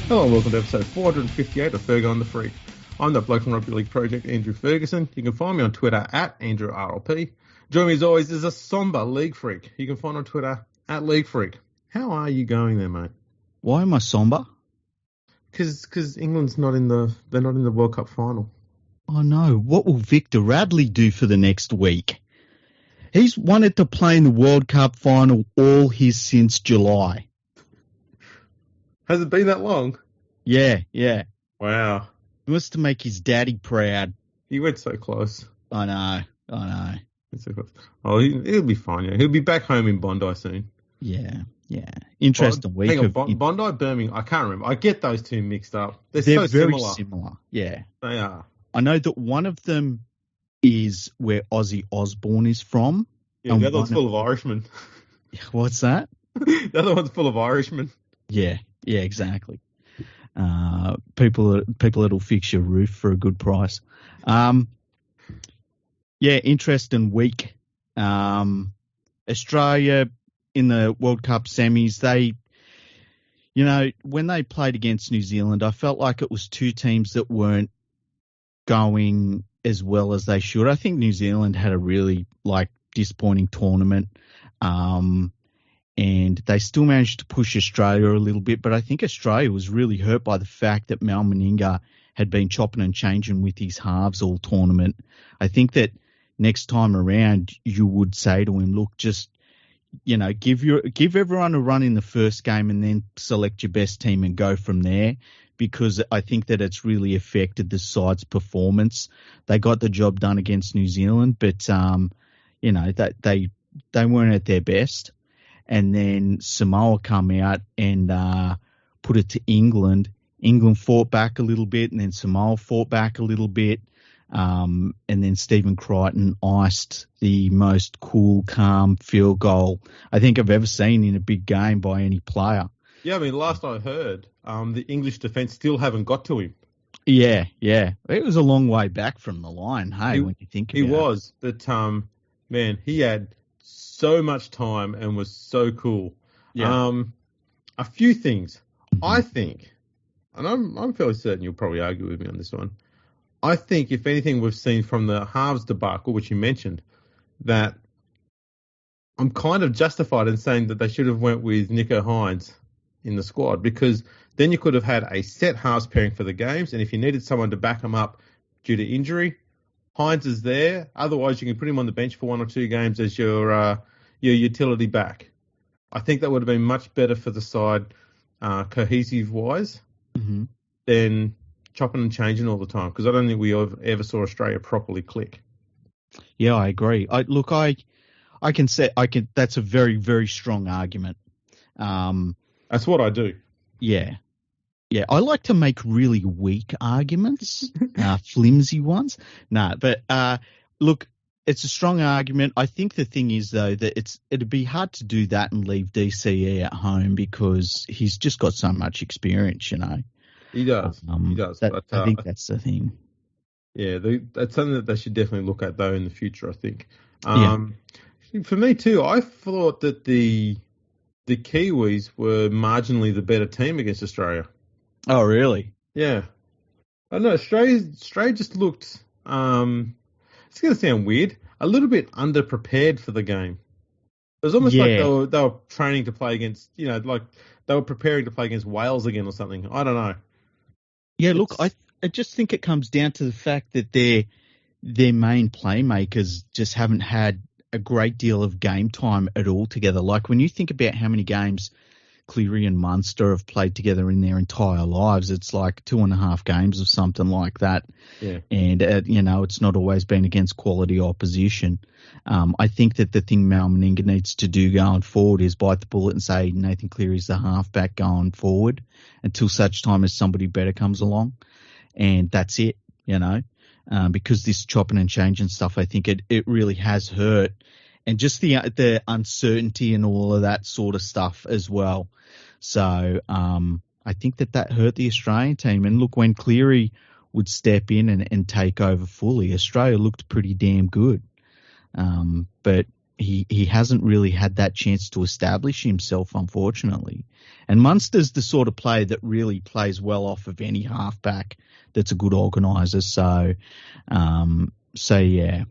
Hello and welcome to episode 458 of Fergo and the Freak. I'm the bloke from Rugby League Project, Andrew Ferguson. You can find me on Twitter at AndrewRLP. Joining me as always is a somber LeagueFreak. You can find on Twitter at LeagueFreak. How are you going there, mate? Why am I somber? Because England's not in the World Cup final. Oh no, what will Victor Radley do for the next week? He's wanted to play in the World Cup final all his since July. Has it been that long? Yeah. Wow. He wants to make his daddy proud. He went so close. I know. So close. Oh, he'll be fine, yeah. He'll be back home in Bondi soon. Yeah. Interesting week. Hang on, Bondi, Birmingham, I can't remember. I get those two mixed up. They're so very similar. Yeah. They are. I know that one of them is where Ozzy Osbourne is from. Yeah, the other one's full of Irishmen. What's that? The other one's full of Irishmen. Yeah, exactly. People that'll fix your roof for a good price. Interesting week. Australia in the World Cup semis, when they played against New Zealand, I felt like it was two teams that weren't going as well as they should. I think New Zealand had a really disappointing tournament. And they still managed to push Australia a little bit, but I think Australia was really hurt by the fact that Mal Meninga had been chopping and changing with his halves all tournament. I think that next time around you would say to him, look, just, give everyone a run in the first game and then select your best team and go from there, because I think that it's really affected the side's performance. They got the job done against New Zealand, but, that they weren't at their best. And then Samoa come out and put it to England. England fought back a little bit, and then Samoa fought back a little bit. And then Stephen Crichton iced the most cool, calm field goal I think I've ever seen in a big game by any player. Yeah, I mean, last I heard, the English defence still haven't got to him. Yeah. It was a long way back from the line, when you think about it. He was, but, man, he had so much time and was so cool. Yeah. A few things. I think, and I'm fairly certain you'll probably argue with me on this one, I think if anything we've seen from the halves debacle, which you mentioned, that I'm kind of justified in saying that they should have went with Nicho Hynes in the squad, because then you could have had a set halves pairing for the games, and if you needed someone to back them up due to injury, Hynes is there. Otherwise, you can put him on the bench for one or two games as your utility back. I think that would have been much better for the side, cohesive-wise, than chopping and changing all the time, because I don't think we ever saw Australia properly click. Yeah, I agree. That's a very, very strong argument. That's what I do. Yeah, I like to make really weak arguments, flimsy ones. Look, it's a strong argument. I think the thing is, though, that it'd be hard to do that and leave DCE at home, because he's just got so much experience, He does. I think that's the thing. Yeah, that's something that they should definitely look at, though, in the future, I think. For me, too, I thought that the Kiwis were marginally the better team against Australia. Oh, really? Yeah. I don't know. Australia just looked, it's going to sound weird, a little bit underprepared for the game. It was almost like they were training to play against, like they were preparing to play against Wales again or something. I don't know. Yeah, look, I just think it comes down to the fact that their main playmakers just haven't had a great deal of game time at all together. Like when you think about how many games Cleary and Munster have played together in their entire lives, it's like 2.5 games or something like that. Yeah. And, it's not always been against quality opposition. I think that the thing Mal Meninga needs to do going forward is bite the bullet and say Nathan Cleary's the halfback going forward until such time as somebody better comes along. And that's it, because this chopping and changing stuff, I think it really has hurt. And just the uncertainty and all of that sort of stuff as well. So I think that hurt the Australian team. And look, when Cleary would step in and take over fully, Australia looked pretty damn good. But he hasn't really had that chance to establish himself, unfortunately. And Munster's the sort of player that really plays well off of any halfback that's a good organiser. So yeah,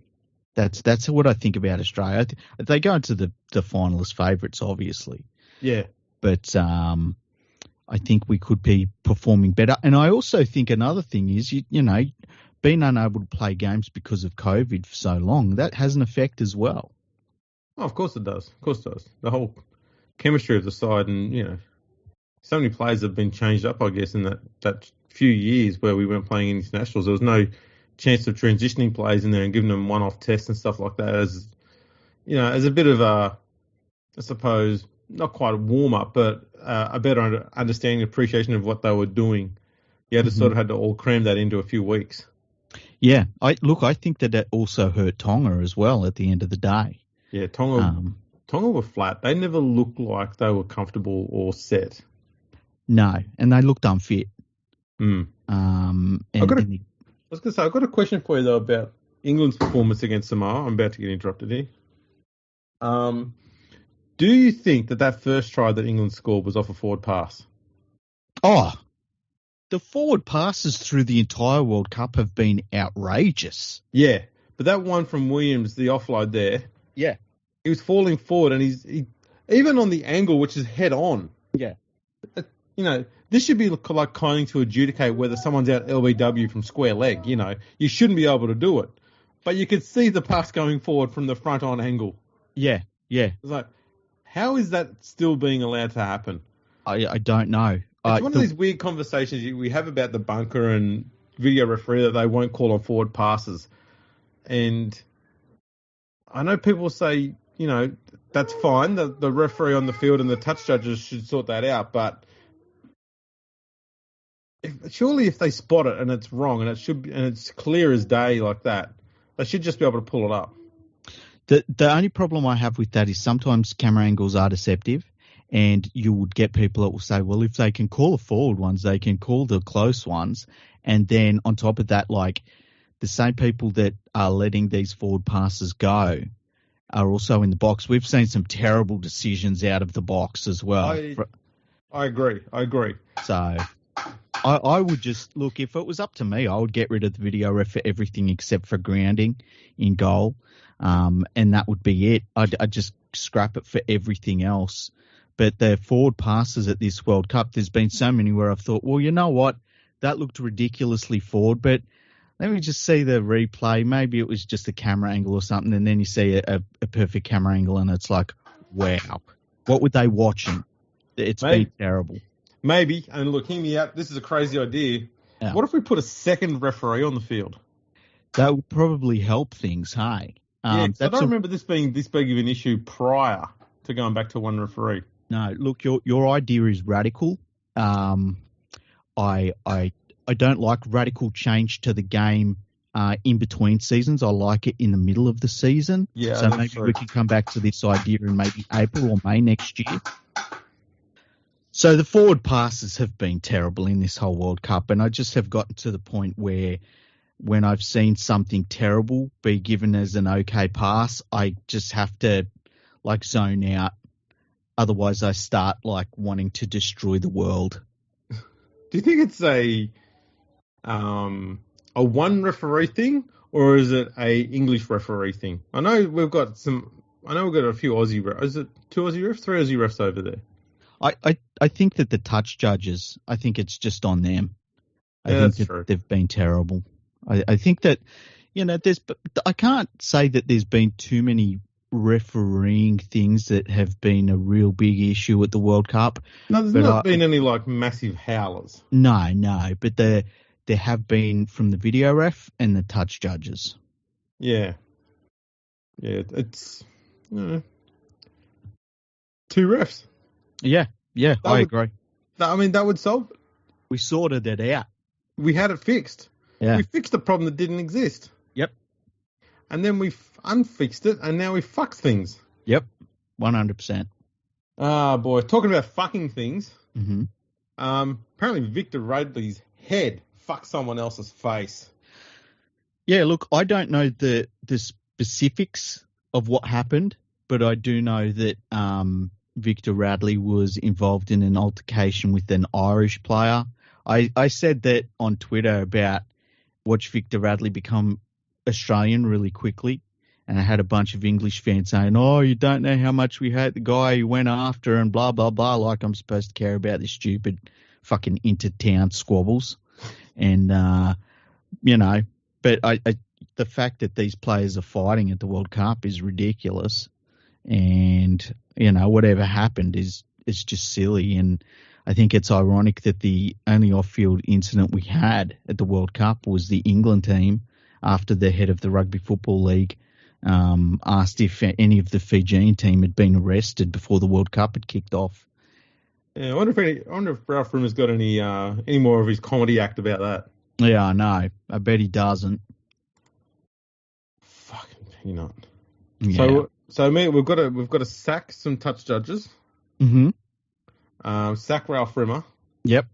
that's what I think about Australia. They go into the finalist favourites, obviously. Yeah. But I think we could be performing better. And I also think another thing is, you know, being unable to play games because of COVID for so long, that has an effect as well. Oh, of course it does. Of course it does. The whole chemistry of the side, and, you know, so many players have been changed up, I guess, in that few years where we weren't playing internationals. There was no chance of transitioning players in there and giving them one-off tests and stuff like that as, you know, as a bit of a, I suppose, not quite a warm-up, but a better understanding and appreciation of what they were doing. You had to sort of had to all cram that into a few weeks. Yeah. I think that also hurt Tonga as well at the end of the day. Yeah, Tonga were flat. They never looked like they were comfortable or set. No, and they looked unfit. I was going to say, I've got a question for you, though, about England's performance against Samoa. I'm about to get interrupted here. Do you think that first try that England scored was off a forward pass? Oh, the forward passes through the entire World Cup have been outrageous. Yeah, but that one from Williams, the offload there. Yeah. He was falling forward, and he even on the angle, which is head on. Yeah. You know, this should be like trying to adjudicate whether someone's out LBW from square leg. You know, you shouldn't be able to do it. But you could see the pass going forward from the front on angle. Yeah, yeah. It's like, how is that still being allowed to happen? I don't know. It's one of these weird conversations we have about the bunker and video referee that they won't call on forward passes. And I know people say, you know, that's fine. The referee on the field and the touch judges should sort that out. But surely if they spot it and it's wrong and it's clear as day like that, they should just be able to pull it up. The only problem I have with that is sometimes camera angles are deceptive, and you would get people that will say, well, if they can call the forward ones, they can call the close ones. And then on top of that, like the same people that are letting these forward passes go are also in the box. We've seen some terrible decisions out of the box as well. I agree. So I would just, look, if it was up to me, I would get rid of the video ref for everything except for grounding in goal. And that would be it. I'd just scrap it for everything else. But the forward passes at this World Cup, there's been so many where I've thought, well, you know what? That looked ridiculously forward, but let me just see the replay. Maybe it was just a camera angle or something, and then you see a perfect camera angle, and it's like, wow. What were they watching? It's been terrible. Maybe. And look, hear me out. This is a crazy idea. Yeah. What if we put a second referee on the field? That would probably help things, hey? I don't remember this being this big of an issue prior to going back to one referee. No, look, your idea is radical. I don't like radical change to the game in between seasons. I like it in the middle of the season. Yeah, so maybe we can come back to this idea in maybe April or May next year. So the forward passes have been terrible in this whole World Cup, and I just have gotten to the point where when I've seen something terrible be given as an okay pass, I just have to like zone out. Otherwise, I start like wanting to destroy the world. Do you think it's a one referee thing, or is it a English referee thing? I know we've got a few Aussie refs. Is it 2 Aussie refs, 3 Aussie refs over there? I think that the touch judges, I think it's just on them. That's true. They've been terrible. I think that, you know, I can't say that there's been too many refereeing things that have been a real big issue at the World Cup. No, there's not been any like massive howlers. No, but there have been from the video ref and the touch judges. Yeah, it's 2 refs. Yeah, I agree. I mean, that would solve it. We sorted it out. We had it fixed. Yeah. We fixed a problem that didn't exist. Yep. And then we unfixed it, and now we fucked things. Yep, 100%. Ah, boy. Talking about fucking things, mm-hmm. Apparently Victor Radley's head fucked someone else's face. Yeah, look, I don't know the specifics of what happened, but I do know that Victor Radley was involved in an altercation with an Irish player. I said that on Twitter about watch Victor Radley become Australian really quickly, and I had a bunch of English fans saying, "Oh, you don't know how much we hate the guy who went after," and blah blah blah. Like I'm supposed to care about this stupid fucking inter-town squabbles, and but the fact that these players are fighting at the World Cup is ridiculous, and whatever happened is just silly, and I think it's ironic that the only off-field incident we had at the World Cup was the England team after the head of the Rugby Football League asked if any of the Fijian team had been arrested before the World Cup had kicked off. Yeah, I wonder if Ralph Rumours got any more of his comedy act about that. Yeah, I know. I bet he doesn't. Fucking not. Yeah. So mate, we've got to sack some touch judges. Mm-hmm. Sack Ralph Rimmer. Yep.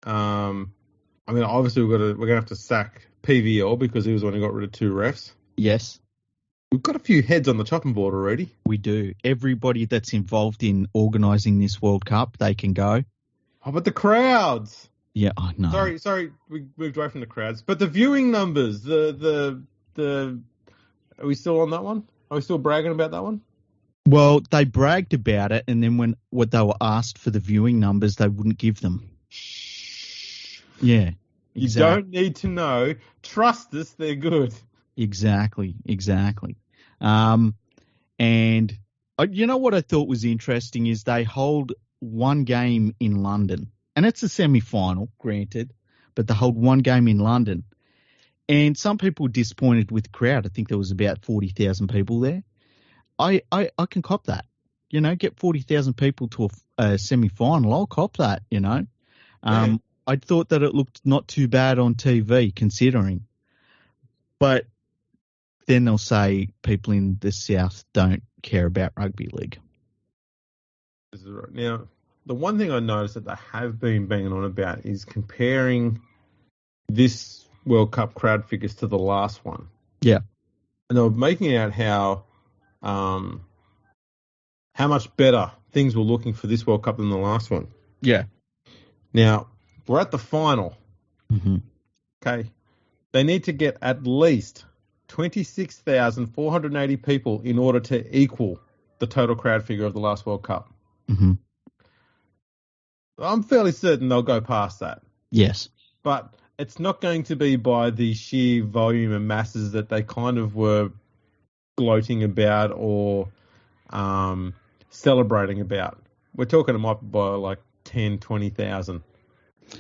Obviously we're gonna have to sack PVL because he was the one who got rid of 2 refs. Yes. We've got a few heads on the chopping board already. We do. Everybody that's involved in organising this World Cup, they can go. Oh, but the crowds. Yeah, I know. Sorry, we moved away from the crowds. But the viewing numbers, the are we still on that one? Are we still bragging about that one? Well, they bragged about it, and then when they were asked for the viewing numbers, they wouldn't give them. Yeah. You exactly. don't need to know. Trust us, they're good. Exactly. And you know what I thought was interesting is they hold one game in London, and it's a semi-final, granted, but they hold one game in London. And some people were disappointed with the crowd. I think there was about 40,000 people there. I can cop that. Get 40,000 people to a semi-final. I'll cop that, Yeah. I thought that it looked not too bad on TV, considering. But then they'll say people in the South don't care about rugby league. This is right. Now, the one thing I noticed that they have been banging on about is comparing this World Cup crowd figures to the last one. Yeah. And they were making out how much better things were looking for this World Cup than the last one. Yeah. Now, we're at the final. Mm-hmm. Okay. They need to get at least 26,480 people in order to equal the total crowd figure of the last World Cup. Mm-hmm. I'm fairly certain they'll go past that. Yes. But it's not going to be by the sheer volume and masses that they kind of were gloating about or celebrating about. We're talking it might be by like 10, 20,000.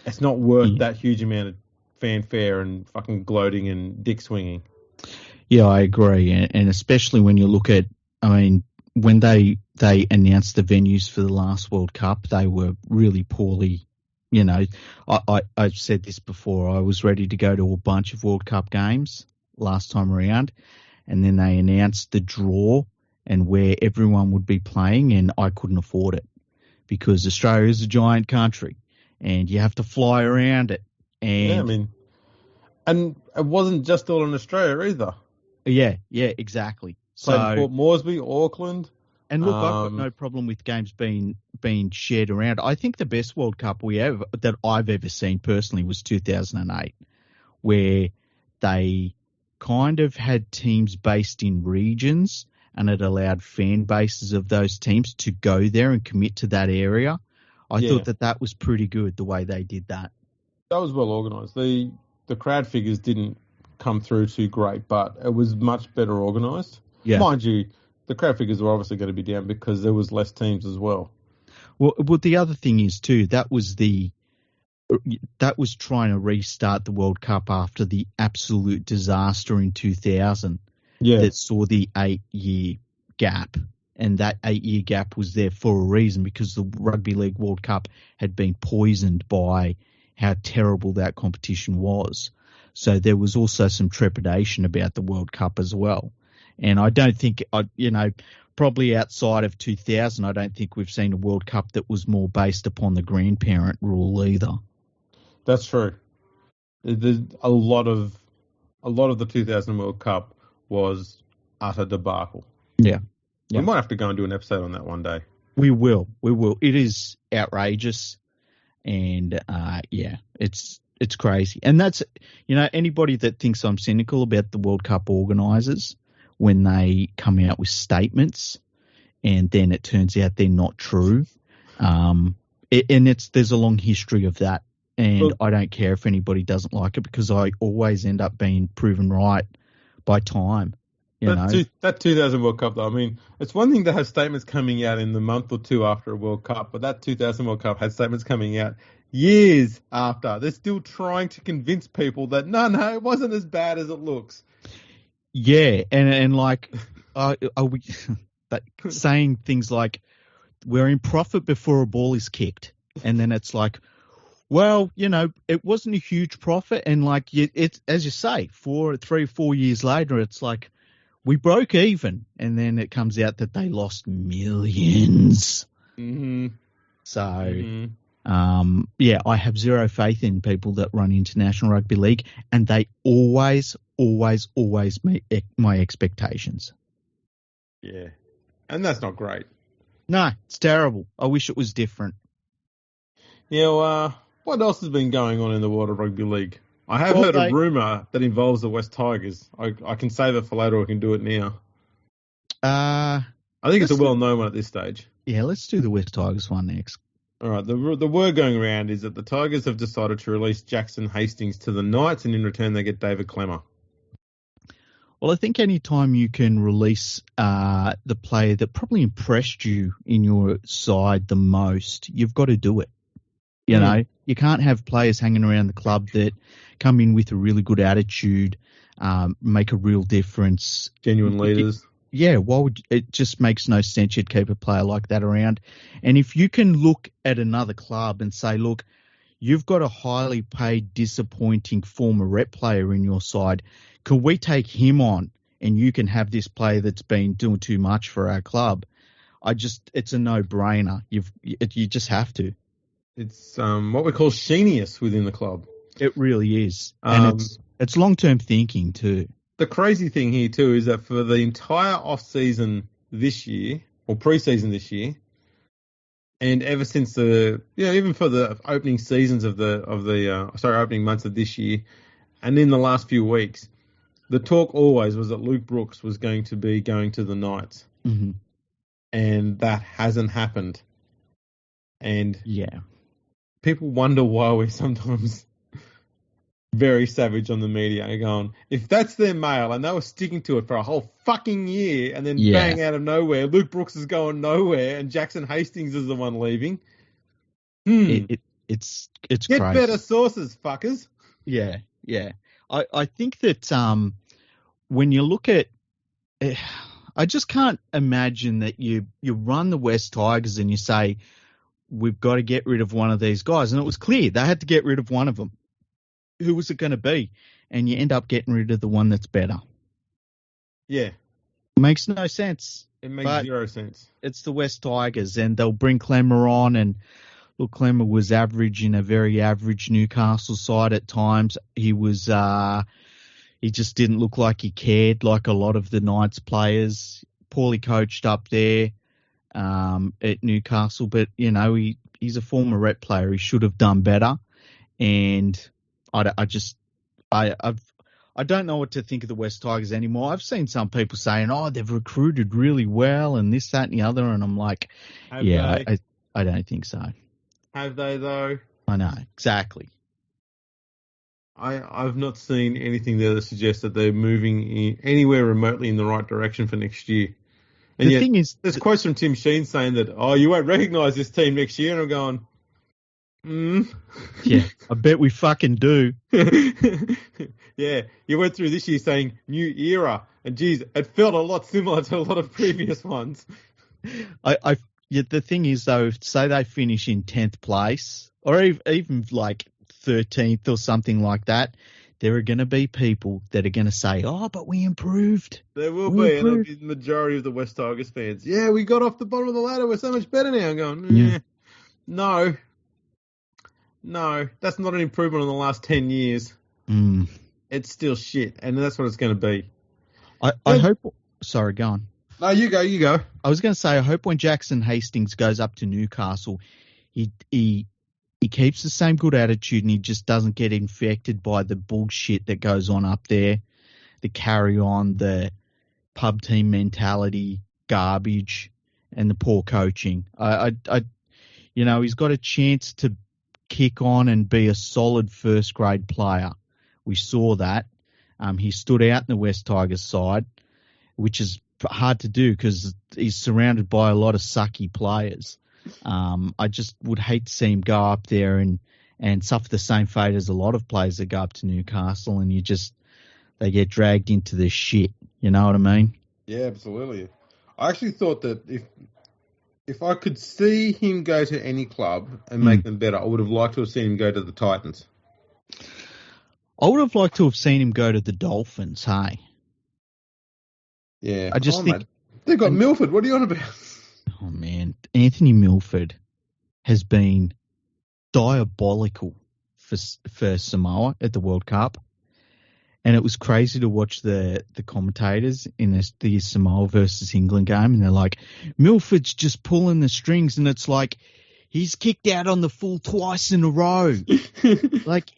It's not worth that huge amount of fanfare and fucking gloating and dick swinging. Yeah, I agree. And especially when you look at, when they announced the venues for the last World Cup, they were really poorly. I've said this before. I was ready to go to a bunch of World Cup games last time around, and then they announced the draw and where everyone would be playing, and I couldn't afford it because Australia is a giant country, and you have to fly around it. And and it wasn't just all in Australia either. Yeah, exactly. Played in Port Moresby, Auckland. And look, I've got no problem with games being shared around. I think the best World Cup that I've ever seen personally was 2008, where they kind of had teams based in regions, and it allowed fan bases of those teams to go there and commit to that area. I thought that was pretty good the way they did that. That was well organised. The crowd figures didn't come through too great, but it was much better organised. Yeah. Mind you, the crowd figures were obviously going to be down because there was less teams as well. Well, the other thing is too, that was trying to restart the World Cup after the absolute disaster in 2000 that saw the 8-year gap. And that 8-year gap was there for a reason, because the Rugby League World Cup had been poisoned by how terrible that competition was. So there was also some trepidation about the World Cup as well. And I don't think, probably outside of 2000, I don't think we've seen a World Cup that was more based upon the grandparent rule either. That's true. There's a lot of the 2000 World Cup was utter debacle. Yeah. We might have to go and do an episode on that one day. We will. It is outrageous, and it's crazy. And that's, anybody that thinks I'm cynical about the World Cup organisers when they come out with statements, and then it turns out they're not true. There's a long history of that, and I don't care if anybody doesn't like it because I always end up being proven right by time. That 2000 World Cup, though, I mean, it's one thing to have statements coming out in the month or two after a World Cup, but that 2000 World Cup had statements coming out years after. They're still trying to convince people that, no, it wasn't as bad as it looks. Yeah, and like, are we saying things like, we're in profit before a ball is kicked, and then it's like, well, it wasn't a huge profit, and like, it's, as you say, 3 or 4 years later, it's like, we broke even, and then it comes out that they lost millions. Mm-hmm. So, I have zero faith in people that run International Rugby League, and they always meet my expectations. Yeah, and that's not great. No, it's terrible. I wish it was different. Yeah, what else has been going on in the world of rugby league? I have heard a rumour that involves the West Tigers. I can save it for later or I can do it now. I think it's a well-known one at this stage. Yeah, let's do the West Tigers one next. All right, the word going around is that the Tigers have decided to release Jackson Hastings to the Knights, and in return they get David Klemmer. Well, I think any time you can release the player that probably impressed you in your side the most, you've got to do it. You can't have players hanging around the club that come in with a really good attitude, make a real difference. Genuine leaders. It just makes no sense you'd keep a player like that around. And if you can look at another club and say, look, you've got a highly paid, disappointing former rep player in your side, can we take him on and you can have this player that's been doing too much for our club? It's a no-brainer. You just have to. It's what we call genius within the club. It really is. And it's long-term thinking too. The crazy thing here too is that for the entire off-season this year, or pre-season this year, and ever since even for the opening seasons opening months of this year, and in the last few weeks, the talk always was that Luke Brooks was going to be going to the Knights. Mm-hmm. And that hasn't happened. And yeah, people wonder why we're sometimes very savage on the media, going, if that's their mail and they were sticking to it for a whole fucking year, and then bang, out of nowhere, Luke Brooks is going nowhere and Jackson Hastings is the one leaving. It's Get crazy. better sources, fuckers. Yeah. I think that when you look at, I just can't imagine that you run the West Tigers and you say, we've got to get rid of one of these guys. And it was clear they had to get rid of one of them. Who was it going to be? And you end up getting rid of the one that's better. Yeah. Makes no sense. It makes zero sense. It's the West Tigers, and they'll bring Klemmer on. And look, Klemmer was average in a very average Newcastle side at times. He was, he just didn't look like he cared, like a lot of the Knights players. Poorly coached up there at Newcastle, but he's a former rep player. He should have done better, and I don't know what to think of the West Tigers anymore. I've seen some people saying, "Oh, they've recruited really well," and this, that, and the other, and I'm like, I don't think so. Have they though? I know exactly. I've not seen anything there that suggests that they're moving anywhere remotely in the right direction for next year. And the thing is, there's quotes from Tim Sheen saying that, you won't recognise this team next year, and I'm going, Yeah, I bet we fucking do. Yeah, you went through this year saying new era, and geez, it felt a lot similar to a lot of previous ones. The thing is though, say they finish in 10th place, or even like 13th or something like that, there are going to be people that are going to say, "Oh, but we improved." There will be, and it'll be the majority of the West Tigers fans. Yeah, we got off the bottom of the ladder. We're so much better now. I'm going, no, that's not an improvement in the last 10 years. Mm. It's still shit, and that's what it's going to be. I hope. Sorry, go on. No, you go, you go. I was going to say, I hope when Jackson Hastings goes up to Newcastle, he keeps the same good attitude and he just doesn't get infected by the bullshit that goes on up there, the carry on, the pub team mentality, garbage, and the poor coaching. He's got a chance to kick on and be a solid first grade player. We saw that. He stood out in the West Tigers side, which is hard to do because he's surrounded by a lot of sucky players. I just would hate to see him go up there and suffer the same fate as a lot of players that go up to Newcastle and they get dragged into this shit. You know what I mean? Yeah, absolutely. I actually thought that if I could see him go to any club and make them better, I would have liked to have seen him go to the Titans. I would have liked to have seen him go to the Dolphins, hey? Yeah. I just think... Mate, they've got Milford. What are you on about? Oh, man. Anthony Milford has been diabolical for Samoa at the World Cup. And it was crazy to watch the commentators in the Samoa versus England game. And they're like, Milford's just pulling the strings. And it's like, he's kicked out on the full twice in a row. Like,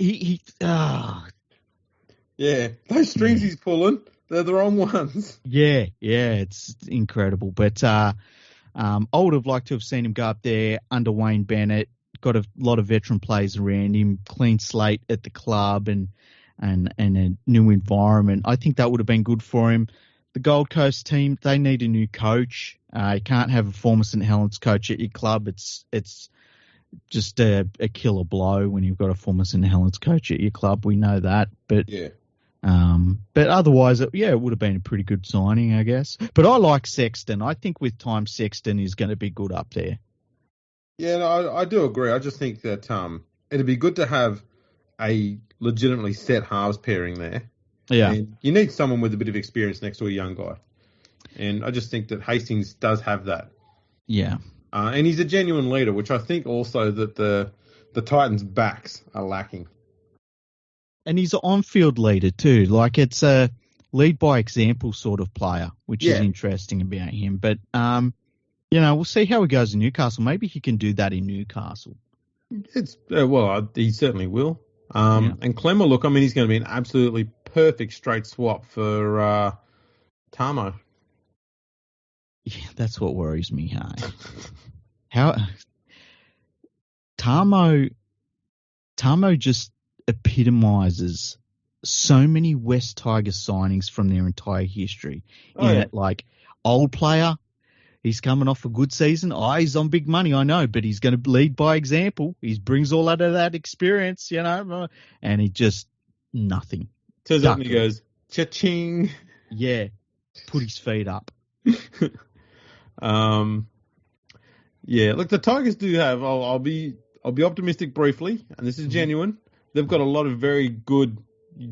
Yeah, those strings he's pulling, they're the wrong ones. Yeah, it's incredible. But I would have liked to have seen him go up there under Wayne Bennett, got a lot of veteran players around him, clean slate at the club and a new environment. I think that would have been good for him. The Gold Coast team, they need a new coach. You can't have a former St Helens coach at your club. It's just a killer blow when you've got a former St Helens coach at your club. We know that. But yeah. But otherwise, it would have been a pretty good signing, I guess. But I like Sexton. I think with time, Sexton is going to be good up there. Yeah, no, I do agree. I just think that it'd be good to have a legitimately set halves pairing there. Yeah. And you need someone with a bit of experience next to a young guy. And I just think that Hastings does have that. Yeah. And he's a genuine leader, which I think also that the Titans' backs are lacking. And he's an on-field leader too. Like, it's a lead by example sort of player, which is interesting about him. But, we'll see how he goes in Newcastle. Maybe he can do that in Newcastle. He certainly will. And Clemmer, look, I mean, he's going to be an absolutely perfect straight swap for Tamo. Yeah, that's what worries me, hey? How Tamo just epitomizes so many West Tigers signings from their entire history. Like, old player, he's coming off a good season. He's on big money, I know, but he's going to lead by example. He brings all out of that experience, and he just nothing. Turns up and he goes, cha-ching. Yeah, put his feet up. Look, the Tigers do have. I'll be optimistic briefly, and this is genuine. They've got a lot of very good,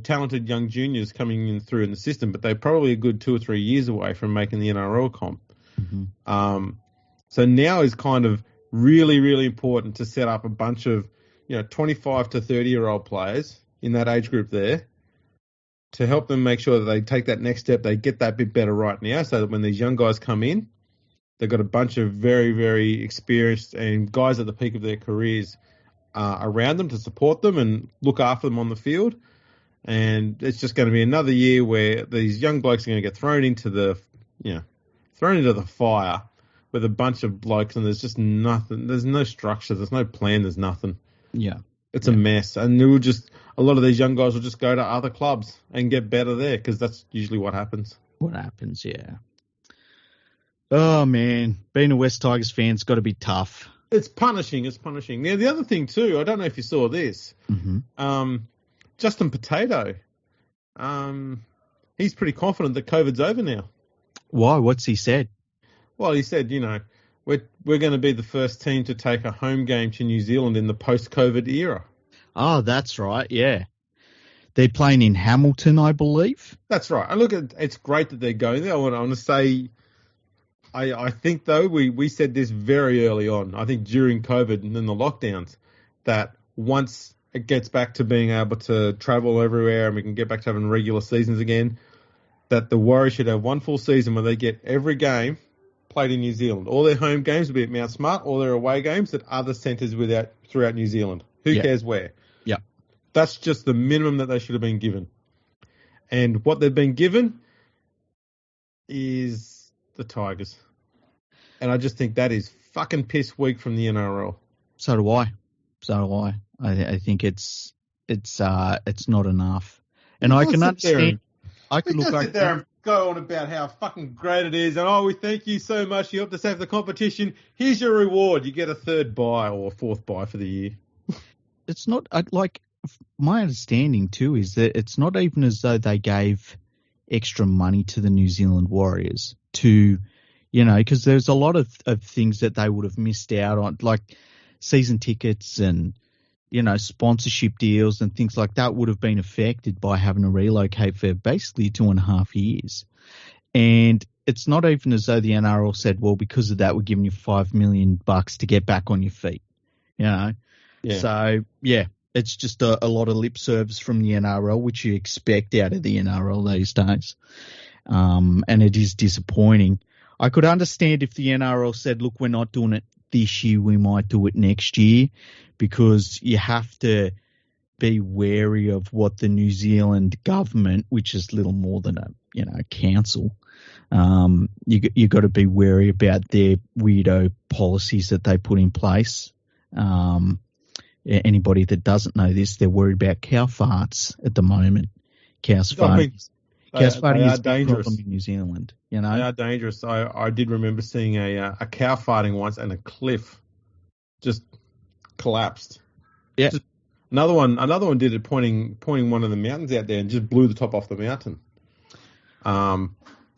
talented young juniors coming in through in the system, but they're probably a good 2 or 3 years away from making the NRL comp. Mm-hmm. So now is kind of really, really important to set up a bunch of 25 to 30-year-old players in that age group there to help them make sure that they take that next step, they get that bit better right now, so that when these young guys come in, they've got a bunch of very, very experienced and guys at the peak of their careers around them to support them and look after them on the field. And it's just going to be another year where these young blokes are going to get thrown into the fire with a bunch of blokes, and there's just nothing. There's no structure. There's no plan. There's nothing. Yeah. It's a mess. And a lot of these young guys will just go to other clubs and get better there because that's usually what happens. Yeah. Oh, man. Being a West Tigers fan's got to be tough. It's punishing. Now, the other thing, too, I don't know if you saw this. Mm-hmm. Justin Potato, he's pretty confident that COVID's over now. Why? What's he said? Well, he said, we're going to be the first team to take a home game to New Zealand in the post-COVID era. Oh, that's right, yeah. They're playing in Hamilton, I believe. That's right. And look, it's great that they're going there. I want to say, I think, though, we said this very early on, I think during COVID and then the lockdowns, that once it gets back to being able to travel everywhere and we can get back to having regular seasons again, that the Warriors should have one full season where they get every game played in New Zealand. All their home games will be at Mount Smart, all their away games at other centres throughout New Zealand. Who cares where? Yeah. That's just the minimum that they should have been given. And what they've been given is the Tigers. And I just think that is fucking piss weak from the NRL. So do I. I think it's not enough. And I can understand. I can look sit there and go on about how fucking great it is, and we thank you so much. You helped us have the competition. Here's your reward. You get a third bye or a fourth bye for the year. It's not like my understanding too is that it's not even as though they gave extra money to the New Zealand Warriors to, because there's a lot of things that they would have missed out on, like season tickets and sponsorship deals and things like that would have been affected by having to relocate for basically 2.5 years. And it's not even as though the NRL said, well, because of that, we're giving you $5 million to get back on your feet, Yeah. So, it's just a lot of lip service from the NRL, which you expect out of the NRL these days. And it is disappointing. I could understand if the NRL said, look, we're not doing it this year, we might do it next year, because you have to be wary of what the New Zealand government, which is little more than a council, you got to be wary about their weirdo policies that they put in place. Anybody that doesn't know this, they're worried about cow farts at the moment. Cows farting is a dangerous problem in New Zealand. They are dangerous. I did remember seeing a cow farting once, and a cliff just collapsed. Yeah. Another one did it pointing one of the mountains out there and just blew the top off the mountain.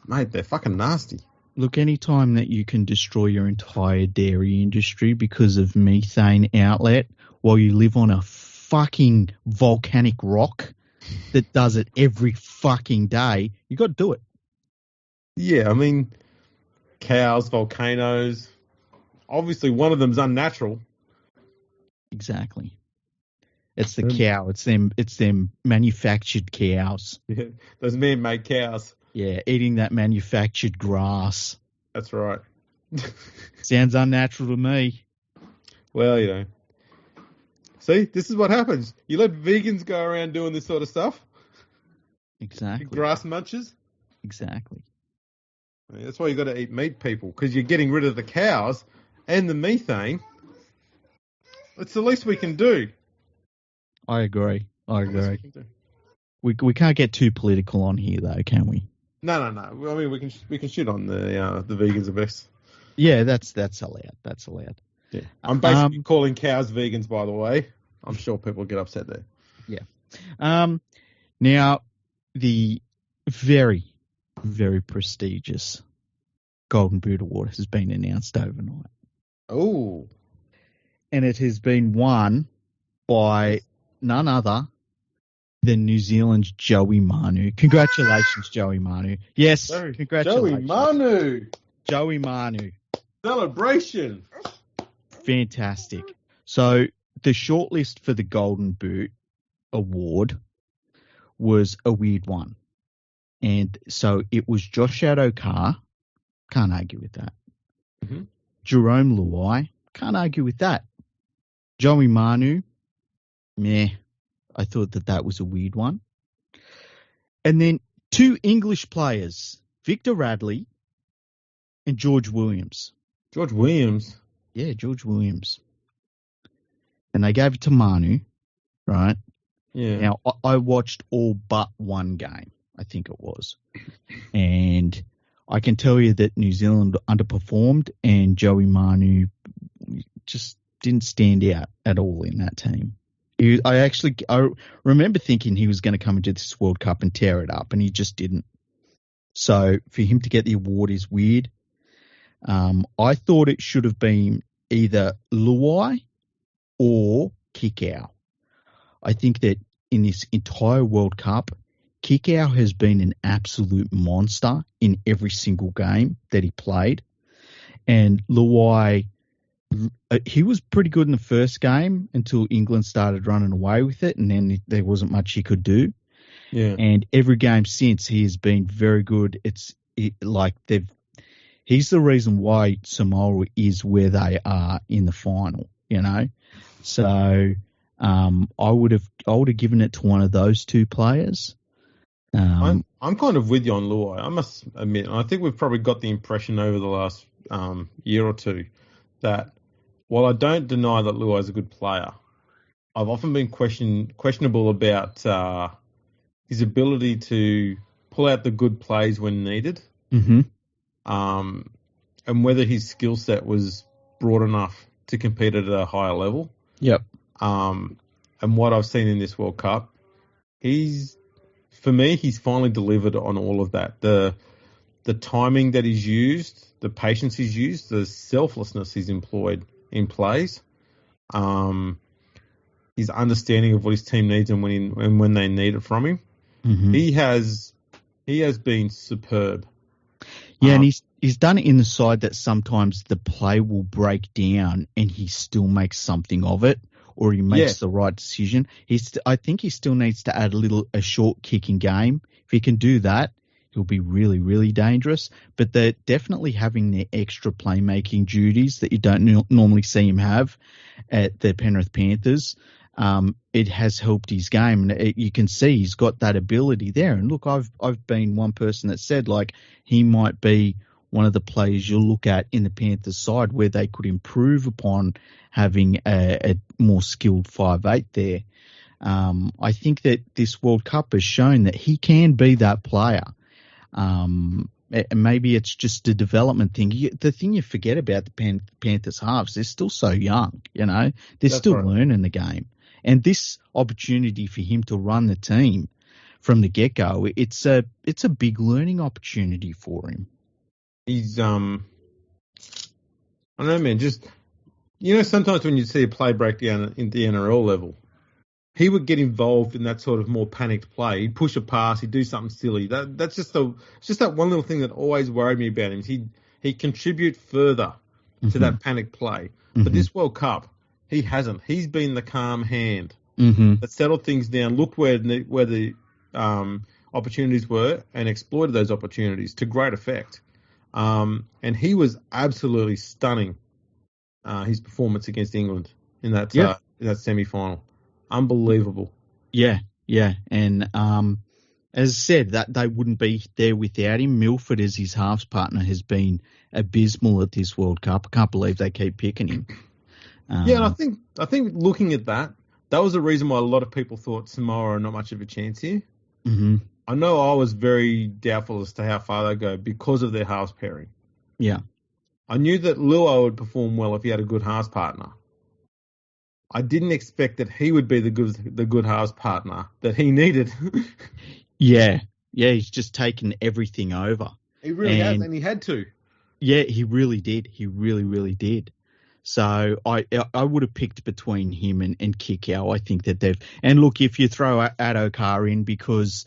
Mate, they're fucking nasty. Look, any time that you can destroy your entire dairy industry because of methane outlet while you live on a fucking volcanic rock that does it every fucking day, you got to do it. Yeah, I mean, cows, volcanoes. Obviously, one of them's unnatural. Exactly. It's the cow. It's them manufactured cows. Yeah, those man-made cows. Yeah, eating that manufactured grass. That's right. Sounds unnatural to me. Well, See, this is what happens. You let vegans go around doing this sort of stuff. Exactly. Grass munchers. Exactly. I mean, that's why you got to eat meat, people, because you're getting rid of the cows and the methane. It's the least we can do. I agree. We can't get too political on here, though, can we? No. I mean, we can shit on the vegans a bit. Yeah, that's allowed. Yeah. I'm basically calling cows vegans, by the way. I'm sure people get upset there. Yeah. Now, the very, very prestigious Golden Boot Award has been announced overnight. Oh. And it has been won by none other than New Zealand's Joey Manu. Congratulations, Joey Manu. Yes, congratulations. Joey Manu. Celebration. Fantastic. So the shortlist for the Golden Boot Award was a weird one. And so it was Josh Addo-Carr. Can't argue with that. Mm-hmm. Jerome Luai. Can't argue with that. Joey Manu. Meh. I thought that was a weird one. And then two English players, Victor Radley and George Williams. George Williams? Yeah, George Williams. And they gave it to Manu, right? Yeah. Now, I watched all but one game, I think it was. And I can tell you that New Zealand underperformed and Joey Manu just didn't stand out at all in that team. I remember thinking he was going to come into this World Cup and tear it up, and he just didn't. So for him to get the award is weird. I thought it should have been either Luai or Kikau. I think that in this entire World Cup, Kikau has been an absolute monster in every single game that he played. And Luai, he was pretty good in the first game until England started running away with it, and then there wasn't much he could do. Yeah. And every game since, he has been very good. He's the reason why Samoa is where they are in the final, you know. So I would have given it to one of those two players. I'm kind of with you on Luai. I must admit, and I think we've probably got the impression over the last year or two that while I don't deny that Luai is a good player, I've often been questionable about his ability to pull out the good plays when needed, Mm-hmm. And whether his skill set was broad enough to compete at a higher level. Yep. And what I've seen in this World Cup, he's finally delivered on all of that. The timing that he's used, the patience he's used, the selflessness he's employed in plays, his understanding of what his team needs and when they need it from him. Mm-hmm. He has been superb. Yeah, and he's done it in the side that sometimes the play will break down and he still makes something of it, or he makes the right decision. I think he still needs to add a short kicking game. If he can do that, he'll be really, really dangerous. But they're definitely having their extra playmaking duties that you don't normally see him have at the Penrith Panthers. It has helped his game, and you can see he's got that ability there. And look, I've been one person that said like he might be one of the players you'll look at in the Panthers side where they could improve upon having a more skilled 5'8" there. I think that this World Cup has shown that he can be that player. Maybe it's just a development thing. The thing you forget about the Panthers halves, they're still so young, you know. They're still learning the game. And this opportunity for him to run the team from the get-go, it's a big learning opportunity for him. He's I don't know, man. Just sometimes when you see a play breakdown in the NRL level, he would get involved in that sort of more panicked play. He'd push a pass, he'd do something silly. That's just that one little thing that always worried me about him. He'd contribute further to that panicked play. Mm-hmm. But this World Cup, he hasn't. He's been the calm hand that settled things down, looked where the opportunities were, and exploited those opportunities to great effect. And he was absolutely stunning. His performance against England in that semi-final, unbelievable. Yeah, and as I said, that they wouldn't be there without him. Milford as his halves partner has been abysmal at this World Cup. I can't believe they keep picking him. And I think looking at that was the reason why a lot of people thought Samoa are not much of a chance here. Mm-hmm. I know I was very doubtful as to how far they go because of their halves pairing. Yeah. I knew that Luai would perform well if he had a good halves partner. I didn't expect that he would be the good halves partner that he needed. Yeah, he's just taken everything over. He really has, and he had to. Yeah, he really did. He really, really did. So I would have picked between him and Kikau. I think that and look, if you throw Adokar in because,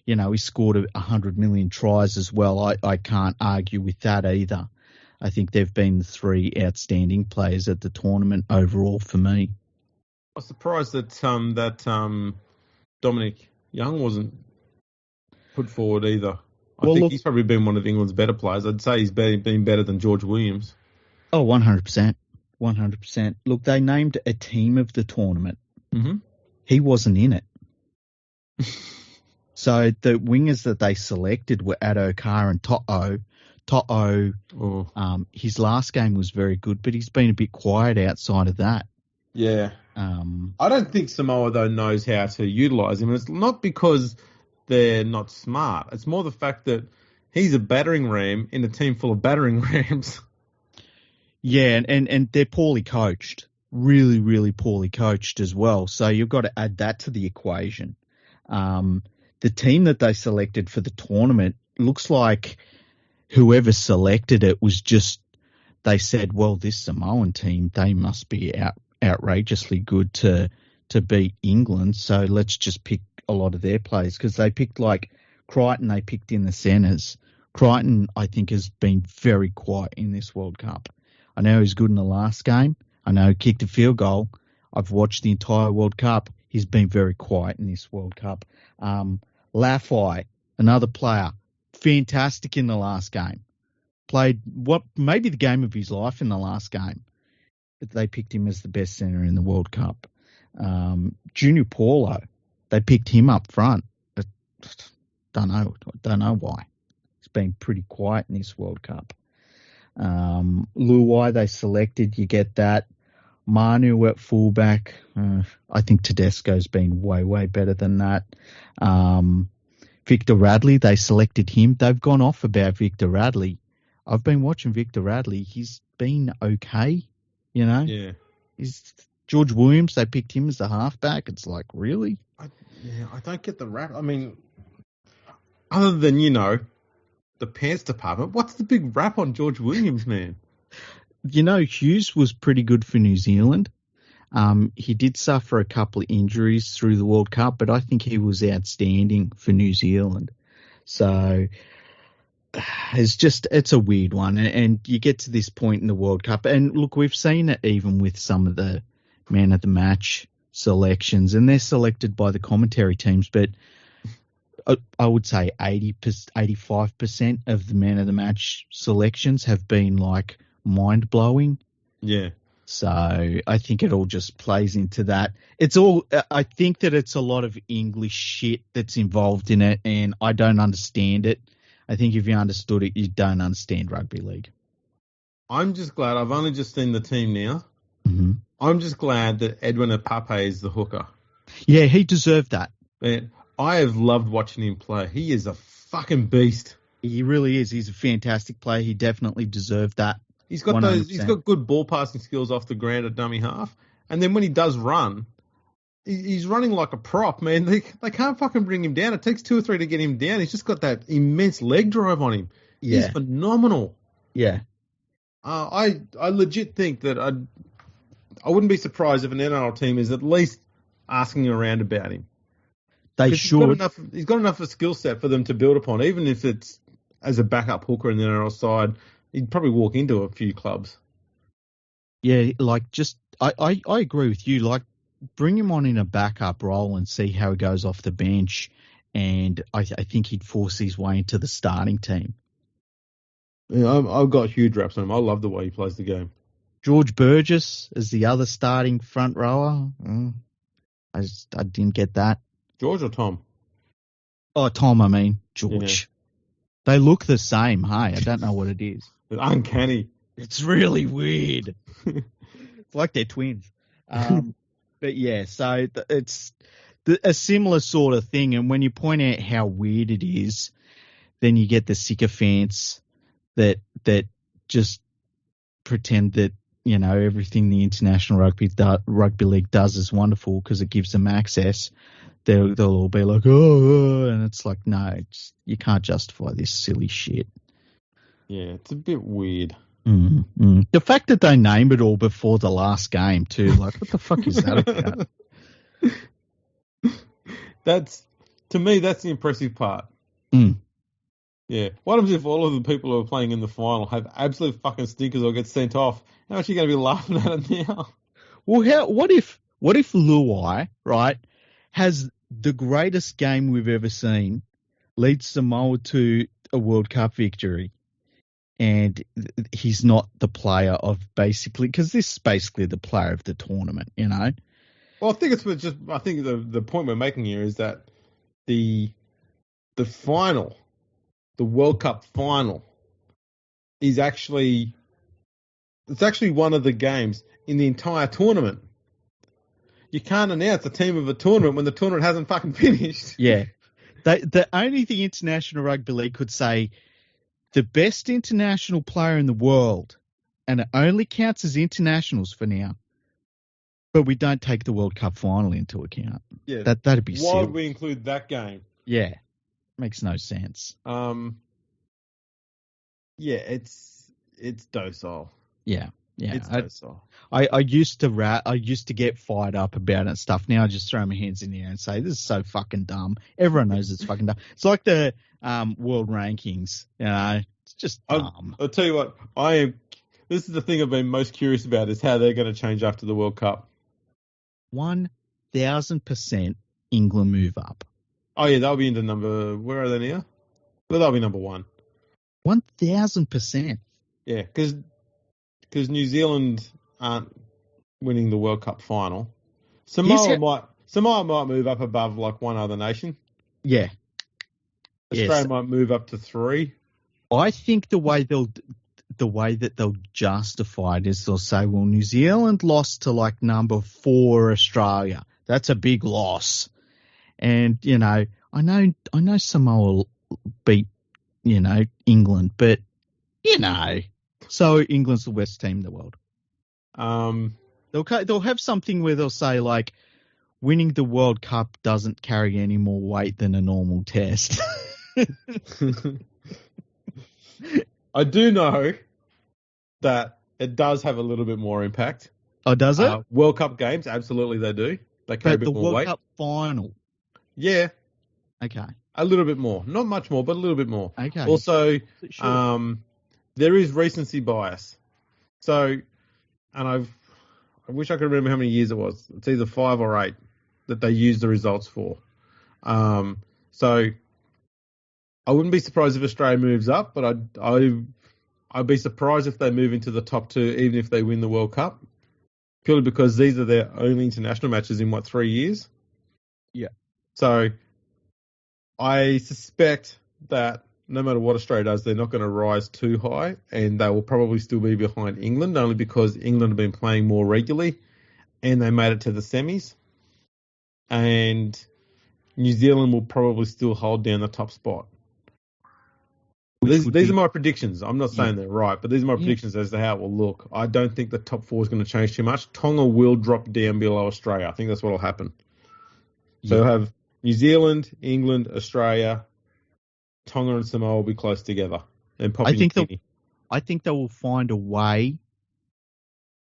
you know, he scored 100 million tries as well, I can't argue with that either. I think they've been the three outstanding players at the tournament overall for me. I was surprised that Dominic Young wasn't put forward either. I think he's probably been one of England's better players. I'd say he's been better than George Williams. Oh, 100%. 100%. Look, they named a team of the tournament. Mm-hmm. He wasn't in it. So the wingers that they selected were Adokar and To'o. His last game was very good, but he's been a bit quiet outside of that. Yeah. I don't think Samoa, though, knows how to utilise him. And it's not because they're not smart. It's more the fact that he's a battering ram in a team full of battering rams. Yeah, and they're poorly coached. Really, really poorly coached as well. So you've got to add that to the equation. The team that they selected for the tournament looks like whoever selected it was just, they said, well, this Samoan team, they must be outrageously good to beat England. So let's just pick a lot of their players, because they picked like Crichton, they picked in the centres. Crichton, I think, has been very quiet in this World Cup. I know he was good in the last game. I know he kicked a field goal. I've watched the entire World Cup. He's been very quiet in this World Cup. Laffey, another player, fantastic in the last game. Played what maybe the game of his life in the last game. But they picked him as the best centre in the World Cup. Junior Paulo, they picked him up front. But don't know why. He's been pretty quiet in this World Cup. Luai they selected, you get that. Manu at fullback. I think Tedesco's been way better than that. Victor Radley, they selected him. They've gone off about Victor Radley. I've been watching Victor Radley. He's been okay, you know. Yeah. He's George Williams. They picked him as the halfback. It's like, really? I don't get the rap. I mean, other than the pants department, what's the big rap on George Williams, man? Hughes was pretty good for New Zealand. He did suffer a couple of injuries through the World Cup, but I think he was outstanding for New Zealand. So it's a weird one. And you get to this point in the World Cup. And look, we've seen it even with some of the man of the match selections, and they're selected by the commentary teams, but I would say 85% of the man of the match selections have been like mind-blowing. Yeah. So I think it all just plays into that. I think that it's a lot of English shit that's involved in it, and I don't understand it. I think if you understood it, you don't understand rugby league. I'm just glad. I've only just seen the team now. Mm-hmm. I'm just glad that Edwin Apape is the hooker. Yeah, he deserved that. Man, I have loved watching him play. He is a fucking beast. He really is. He's a fantastic player. He definitely deserved that. He's got 100%. He's got good ball passing skills off the ground at dummy half. And then when he does run, he's running like a prop, man. They can't fucking bring him down. It takes 2 or 3 to get him down. He's just got that immense leg drive on him. Yeah. He's phenomenal. Yeah. I legit think that I wouldn't be surprised if an NRL team is at least asking around about him. They should. He's got enough of a skill set for them to build upon, even if it's as a backup hooker in the NRL side. He'd probably walk into a few clubs. Yeah, I agree with you. Like, bring him on in a backup role and see how he goes off the bench, and I think he'd force his way into the starting team. Yeah, I've got huge raps on him. I love the way he plays the game. George Burgess is the other starting front rower. I didn't get that. George or Tom? Oh, Tom, I mean George. Yeah. They look the same, hey? I don't know what it is. It's uncanny. It's really weird. It's like they're twins. But yeah, so it's a similar sort of thing. And when you point out how weird it is, then you get the sycophants that just pretend that, everything the International Rugby League does is wonderful because it gives them access. They'll all be like, oh, and it's like, no, you can't justify this silly shit. Yeah, it's a bit weird. Mm-hmm. The fact that they named it all before the last game too, like, what the fuck is that about? To me, that's the impressive part. Mm. Yeah. What happens if all of the people who are playing in the final have absolute fucking stinkers or get sent off? How much are you going to be laughing at it now? Well, what if Luai, right, has the greatest game we've ever seen, leads Samoa to a World Cup victory, and he's not the player of basically, because this is basically the player of the tournament, Well, I think the point we're making here is that the final, the World Cup final, is actually one of the games in the entire tournament. You can't announce a team of a tournament when the tournament hasn't fucking finished. Yeah. The only thing International Rugby League could say, the best international player in the world, and it only counts as internationals for now, but we don't take the World Cup final into account. Yeah. That'd be Why silly. would we include that game? Yeah. Makes no sense. Yeah, it's docile. Yeah. Yeah, it's docile. I used to get fired up about it and stuff. Now I just throw my hands in the air and say, this is so fucking dumb. Everyone knows it's fucking dumb. It's like the world rankings, it's just dumb. I'll tell you what, this is the thing I've been most curious about is how they're going to change after the World Cup. 1,000% England move up. Oh, yeah, they'll be into number... Where are they now? Well, they'll be number 1. 1,000%. Yeah, because New Zealand aren't winning the World Cup final. Samoa might move up above like one other nation. Yeah. Australia might move up to 3. I think the way that they'll justify it is they'll say, well, New Zealand lost to like number 4 Australia. That's a big loss. And, you know, I know Samoa beat, you know, England, but, you know, so England's the worst team in the world. They'll have something where they'll say like, winning the World Cup doesn't carry any more weight than a normal test. I do know that it does have a little bit more impact. Oh, does it? World Cup games, absolutely they do. They carry a bit more weight. The World Cup final. Yeah. Okay. A little bit more. Not much more, but a little bit more. Okay. Also, sure. There is recency bias. So, and I wish I could remember how many years it was. It's either 5 or 8 that they use the results for. So I wouldn't be surprised if Australia moves up, but I'd be surprised if they move into the top 2, even if they win the World Cup, purely because these are their only international matches in 3 years. Yeah. So I suspect that no matter what Australia does, they're not going to rise too high, and they will probably still be behind England, only because England have been playing more regularly, and they made it to the semis. And New Zealand will probably still hold down the top spot. These are my predictions. I'm not saying they're right, but these are my predictions as to how it will look. I don't think the top 4 is going to change too much. Tonga will drop down below Australia. I think that's what will happen. So you'll have New Zealand, England, Australia, Tonga and Samoa will be close together. And I think they will find a way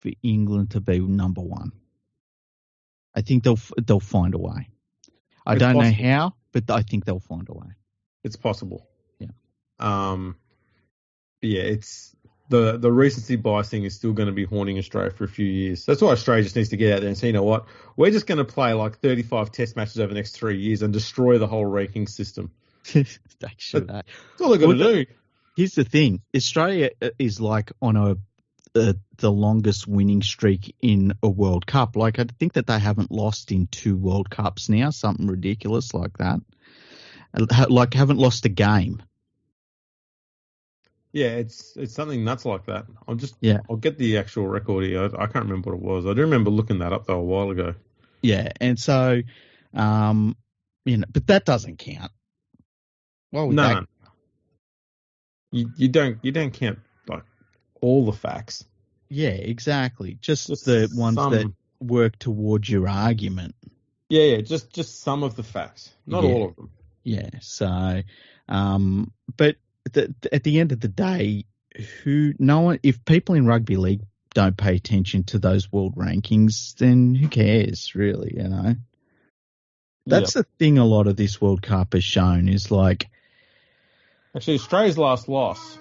for England to be number 1. I think they'll find a way. I don't know how, but I think they'll find a way. It's possible. Yeah. It's the recency bias thing is still going to be haunting Australia for a few years. That's why Australia just needs to get out there and say, you know what, we're just going to play like 35 test matches over the next 3 years and destroy the whole ranking system. That's all they're going to do. Here's the thing: Australia is like on the longest winning streak in a World Cup. Like, I think that they haven't lost in 2 World Cups now, something ridiculous like that. Like, haven't lost a game. Yeah, it's something nuts like that. I'll get the actual record here. I can't remember what it was. I do remember looking that up though a while ago. Yeah, and so, but that doesn't count. Well, no. You don't count like all the facts. Yeah, exactly. Just the ones that work towards your argument. Yeah, just some of the facts, not all of them. Yeah. So, but at the end of the day, if people in rugby league don't pay attention to those world rankings, then who cares, really? You know. That's the thing. A lot of this World Cup has shown is like. Actually, Australia's last loss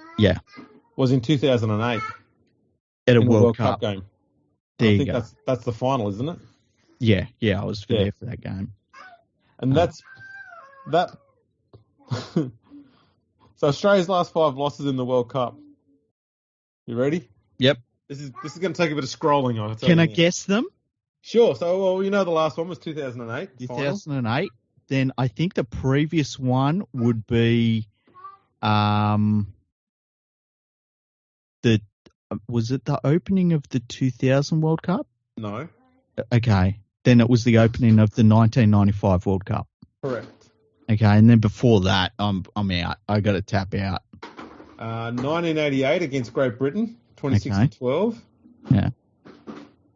was in 2008 at a World Cup game. There I think that's the final, isn't it? Yeah, I was there for that game. And that's that. So Australia's last 5 losses in the World Cup. You ready? Yep. This is going to take a bit of scrolling. Can I guess them? Sure. So, the last one was 2008. 2008. Then I think the previous one would be. Was it the opening of the 2000 World Cup? No. Okay. Then it was the opening of the 1995 World Cup. Correct. Okay, and then before that, I'm out. I got to tap out. 1988 against Great Britain, 26-12. Yeah.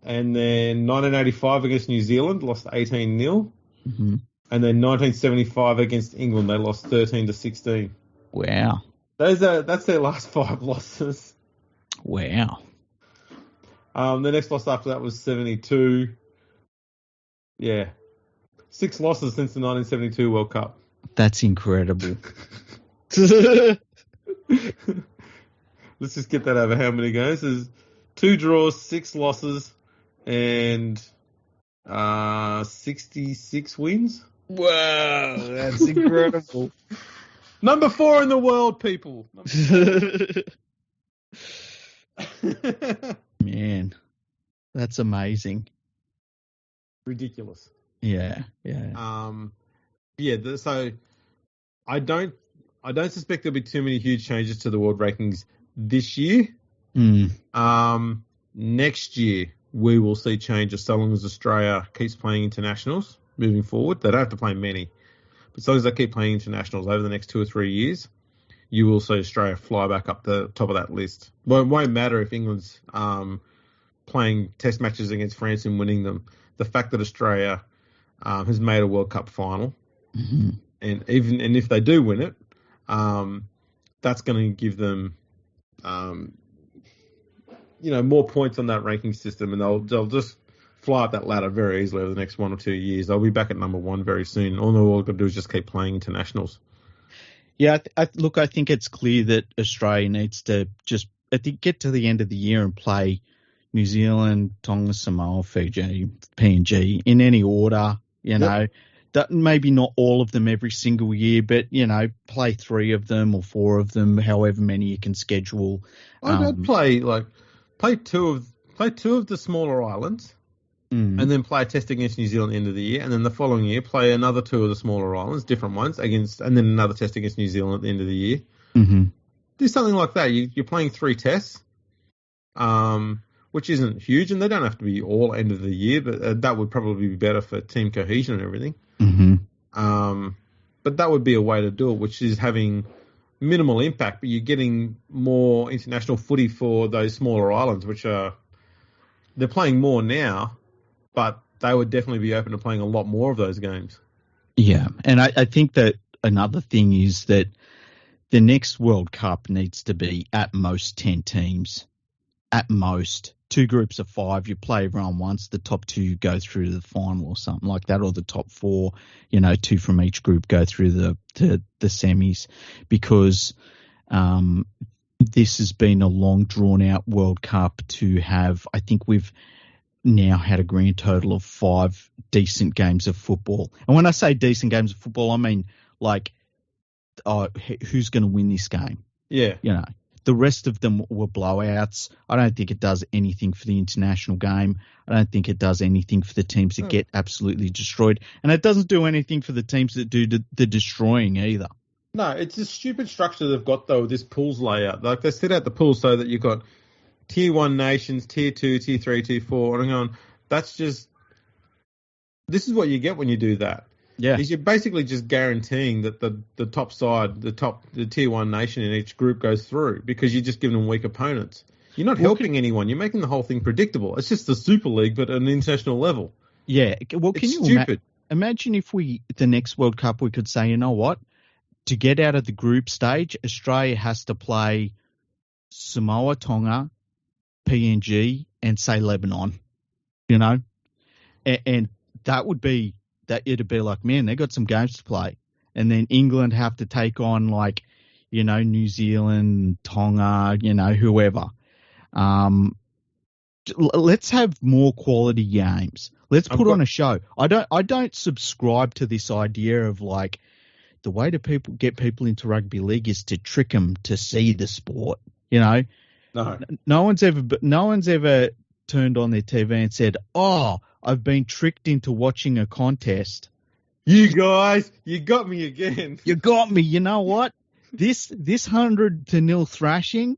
And then 1985 against New Zealand, lost 18-0. Mm-hmm. And then 1975 against England, they lost 13-16. Wow. That's their last 5 losses. Wow. The next loss after that was 72. Yeah. 6 losses since the 1972 World Cup. That's incredible. Let's just get that over how many games. There's 2 draws, 6 losses, and 66 wins. Wow, that's incredible. Number 4 in the world, people. Man, that's amazing. Ridiculous. Yeah. So I don't suspect there'll be too many huge changes to the world rankings this year. Next year we will see changes so long as Australia keeps playing internationals moving forward. They don't have to play many, but so long as they keep playing internationals over the next 2 or 3 years, you will see Australia fly back up the top of that list. Well, it won't matter if England's playing test matches against France and winning them. The fact that Australia has made a World Cup final, and if they do win it, that's going to give them, more points on that ranking system, and they'll just fly up that ladder very easily over the next 1 or 2 years. They'll be back at number 1 very soon. All they've got to do is just keep playing internationals. Yeah, I think it's clear that Australia needs to just, get to the end of the year and play New Zealand, Tonga, Samoa, Fiji, PNG in any order, know. That maybe not all of them every single year, but, play 3 of them or 4 of them, however many you can schedule. I'd play 2 of the smaller islands, and then play a test against New Zealand at the end of the year, and then the following year play another 2 of the smaller islands, different ones, and then another test against New Zealand at the end of the year. Do something like that. You're playing 3 tests, which isn't huge, and they don't have to be all end of the year, but that would probably be better for team cohesion and everything. But that would be a way to do it, which is having minimal impact, but you're getting more international footy for those smaller islands, they're playing more now, but they would definitely be open to playing a lot more of those games. Yeah, and I think that another thing is that the next World Cup needs to be at most 10 teams. At most. 2 groups of 5, you play everyone once, the top 2 go through to the final or something like that, or the top 4, 2 from each group go through the semis, because this has been a long drawn-out World Cup to have. I think we've now had a grand total of 5 decent games of football. And when I say decent games of football, I mean, who's going to win this game? Yeah. The rest of them were blowouts. I don't think it does anything for the international game. I don't think it does anything for the teams that get absolutely destroyed. And it doesn't do anything for the teams that do the destroying either. No, it's a stupid structure they've got, though, with this pools layout. Like, they set out the pools so that you've got Tier 1 nations, Tier 2, Tier 3, Tier 4, and on. This is what you get when you do that. Yeah. Is you're basically just guaranteeing that the top side, the Tier 1 nation in each group goes through, because you're just giving them weak opponents. You're not helping anyone. You're making the whole thing predictable. It's just the Super League, but at an international level. Yeah. Well, it's stupid. Imagine if the next World Cup, we could say, you know what? To get out of the group stage, Australia has to play Samoa, Tonga, PNG, and say Lebanon, and that would be, that it'd be like, man, they got some games to play. And then England have to take on New Zealand, Tonga, whoever. Let's have more quality games. Let's put on a show. I don't subscribe to this idea of the way to get people into rugby league is to trick them to see the sport. No one's ever turned on their TV and said, "Oh, I've been tricked into watching a contest." You guys, you got me again. You got me. You know what? This 100-0 thrashing,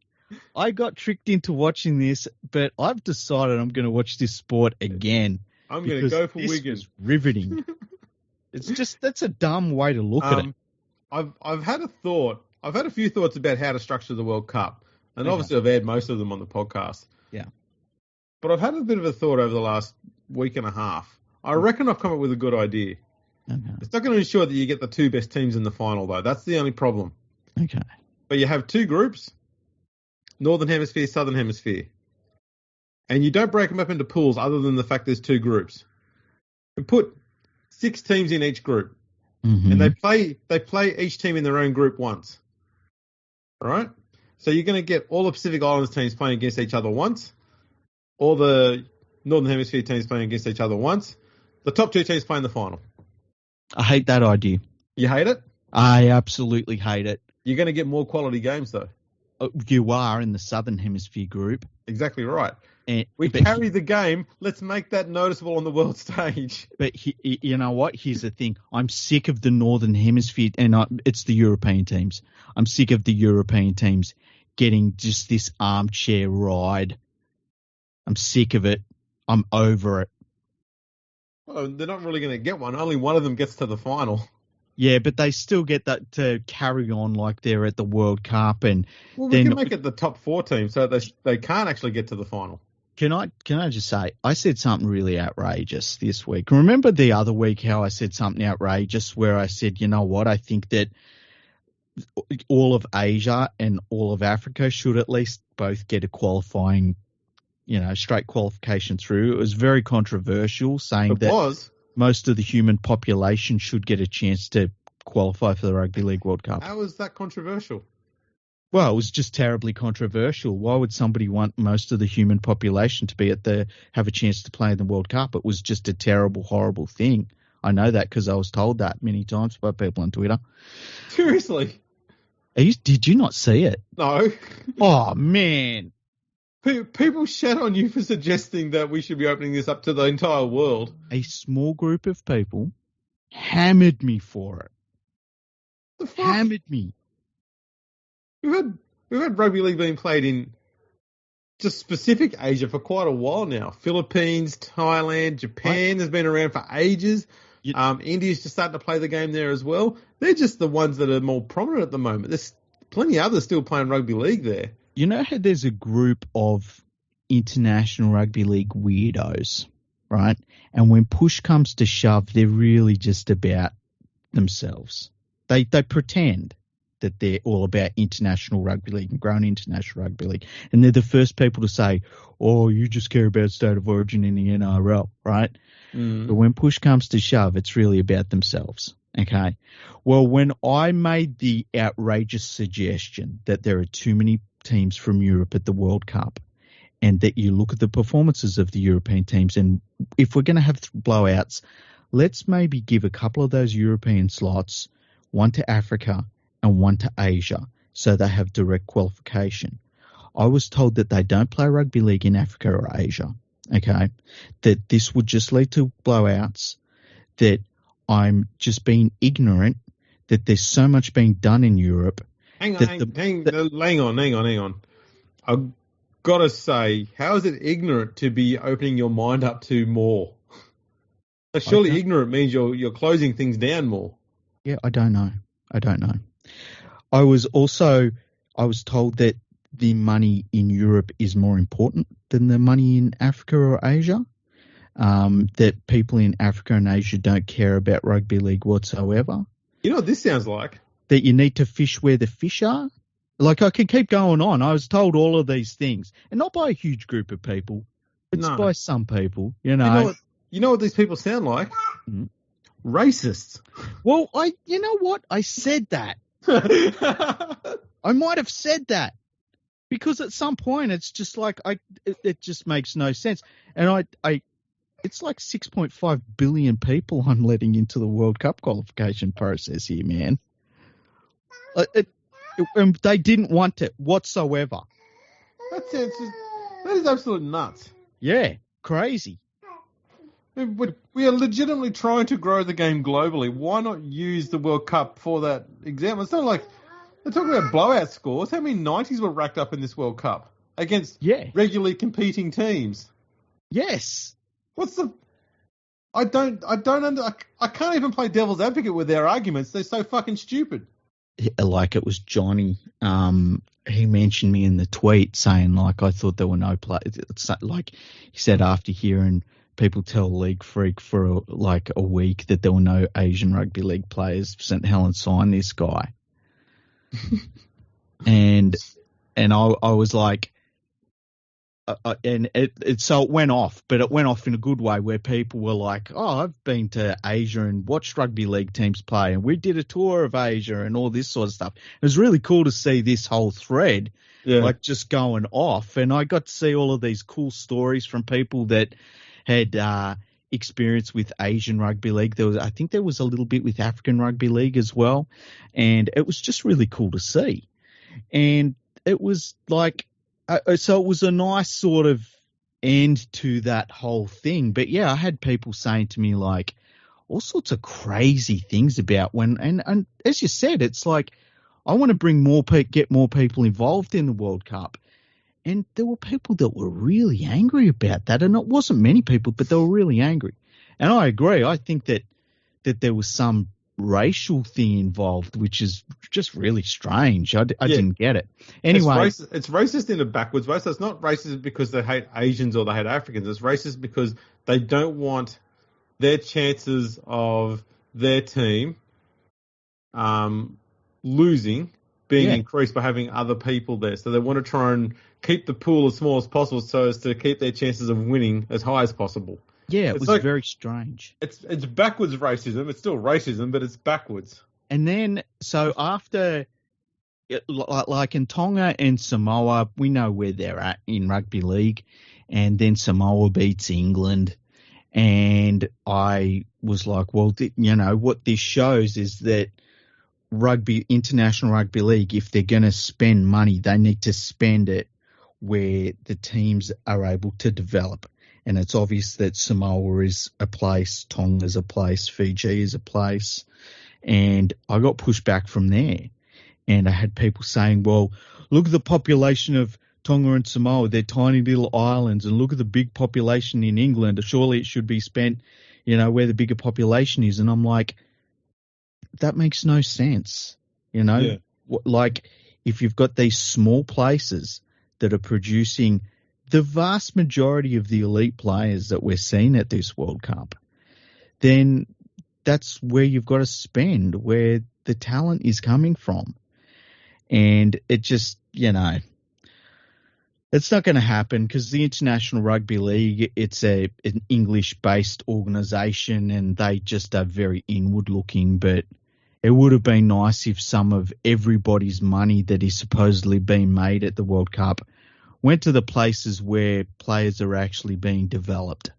I got tricked into watching this, but I've decided I'm going to watch this sport again. I'm going to go for Wigan. This was riveting. That's a dumb way to look at it. I've had a thought. I've had a few thoughts about how to structure the World Cup, and obviously I've aired most of them on the podcast. Yeah. But I've had a bit of a thought over the last week and a half. I reckon I've come up with a good idea. Okay. It's not going to ensure that you get the 2 best teams in the final, though. That's the only problem. Okay. But you have 2 groups, Northern Hemisphere, Southern Hemisphere. And you don't break them up into pools other than the fact there's 2 groups. You put 6 teams in each group. Mm-hmm. And they play each team in their own group once. All right? So you're going to get all the Pacific Islands teams playing against each other once. All the Northern Hemisphere teams playing against each other once. The top 2 teams play in the final. I hate that idea. You hate it? I absolutely hate it. You're going to get more quality games, though. You are in the Southern Hemisphere group. Exactly right. We carry the game. Let's make that noticeable on the world stage. But you know what? Here's the thing. I'm sick of the Northern Hemisphere, and it's the European teams. I'm sick of the European teams getting just this armchair ride. I'm sick of it. I'm over it. Well, they're not really going to get one. Only one of them gets to the final. Yeah, but they still get that to carry on like they're at the World Cup. And well, we can make it the top 4 teams, so they can't actually get to the final. Can I just say, I said something really outrageous this week. Remember the other week how I said something outrageous where I said, you know what, I think that all of Asia and all of Africa should at least both get a qualifying, straight qualification through. It was very controversial, saying that most of the human population should get a chance to qualify for the Rugby League World Cup. How was that controversial? Well, it was just terribly controversial. Why would somebody want most of the human population to have a chance to play in the World Cup? It was just a terrible, horrible thing. I know that because I was told that many times by people on Twitter. Seriously? Did you not see it? No. Oh, man. People shat on you for suggesting that we should be opening this up to the entire world. A small group of people hammered me for it. The fuck? Hammered me. We've had rugby league being played in just specific Asia for quite a while now. Philippines, Thailand, Japan has been around for ages. India's just starting to play the game there as well. They're just the ones that are more prominent at the moment. There's plenty of others still playing rugby league there. You know how there's a group of international rugby league weirdos, right? And when push comes to shove, they're really just about themselves. They pretend that they're all about international rugby league and growing international rugby league. And they're the first people to say, oh, you just care about state of origin in the NRL, right? But when push comes to shove, it's really about themselves, okay? Well, when I made the outrageous suggestion that there are too many teams from Europe at the World Cup and that you look at the performances of the European teams, and if we're going to have blowouts, let's maybe give a couple of those European slots, one to Africa and one to Asia, so they have direct qualification. I was told that they don't play rugby league in Africa or Asia, okay, that this would just lead to blowouts, that I'm just being ignorant, that there's so much being done in Europe. Hang on. I've got to say, how is it ignorant to be opening your mind up to more? Surely ignorant means you're closing things down more. Yeah, I don't know. I was told that the money in Europe is more important than the money in Africa or Asia, that people in Africa and Asia don't care about rugby league whatsoever. You know what this sounds like? That you need to fish where the fish are. Like, I can keep going on. I was told all of these things, and not by a huge group of people. It's by some people, You know what these people sound like? Mm-hmm. Racists. Well, you know what? I said that. I might have said that because at some point it's just like it just makes no sense. And it's like 6.5 billion people I'm letting into the World Cup qualification process here, man. They didn't want it whatsoever. That is absolute nuts. Yeah, crazy. We are legitimately trying to grow the game globally. Why not use the World Cup for that example? It's not like they're talking about blowout scores. How many 90s were racked up in this World Cup against regularly competing teams? Yes. I can't even play devil's advocate with their arguments. They're so fucking stupid. Like it was Johnny. He mentioned me in the tweet saying like I thought there were no players. Like he said after hearing people tell LeagueFreak for like a week that there were no Asian rugby league players, St. Helens signed this guy. and I was like, so it went off, but it went off in a good way where people were like, oh, I've been to Asia and watched rugby league teams play and we did a tour of Asia and all this sort of stuff. It was really cool to see this whole thread like just going off, and I got to see all of these cool stories from people that had experience with Asian rugby league. I think there was a little bit with African rugby league as well, and it was just really cool to see. And it was like, so it was a nice sort of end to that whole thing. But yeah, I had people saying to me like all sorts of crazy things about and as you said, it's like, I want to bring get more people involved in the World Cup. And there were people that were really angry about that. And it wasn't many people, but they were really angry. And I agree. I think that there was some racial thing involved, which is just really strange. I didn't get it. Anyway. It's racist in a backwards way. So it's not racist because they hate Asians or they hate Africans. It's racist because they don't want their chances of their team losing being increased by having other people there. So they want to try and keep the pool as small as possible so as to keep their chances of winning as high as possible. Yeah, it was like, very strange. It's backwards racism. It's still racism, but it's backwards. And then, so after, like in Tonga and Samoa, we know where they're at in rugby league. And then Samoa beats England. And I was like, well, what this shows is that International Rugby League, if they're going to spend money, they need to spend it where the teams are able to develop. And it's obvious that Samoa is a place, Tonga is a place, Fiji is a place. And I got pushed back from there. And I had people saying, well, look at the population of Tonga and Samoa. They're tiny little islands. And look at the big population in England. Surely it should be spent, where the bigger population is. And I'm like, that makes no sense. Yeah. Like if you've got these small places that are producing the vast majority of the elite players that we're seeing at this World Cup, then that's where you've got to spend, where the talent is coming from. And it just, it's not going to happen because the International Rugby League, it's an English-based organisation and they just are very inward-looking. But it would have been nice if some of everybody's money that is supposedly being made at the World Cup went to the places where players are actually being developed.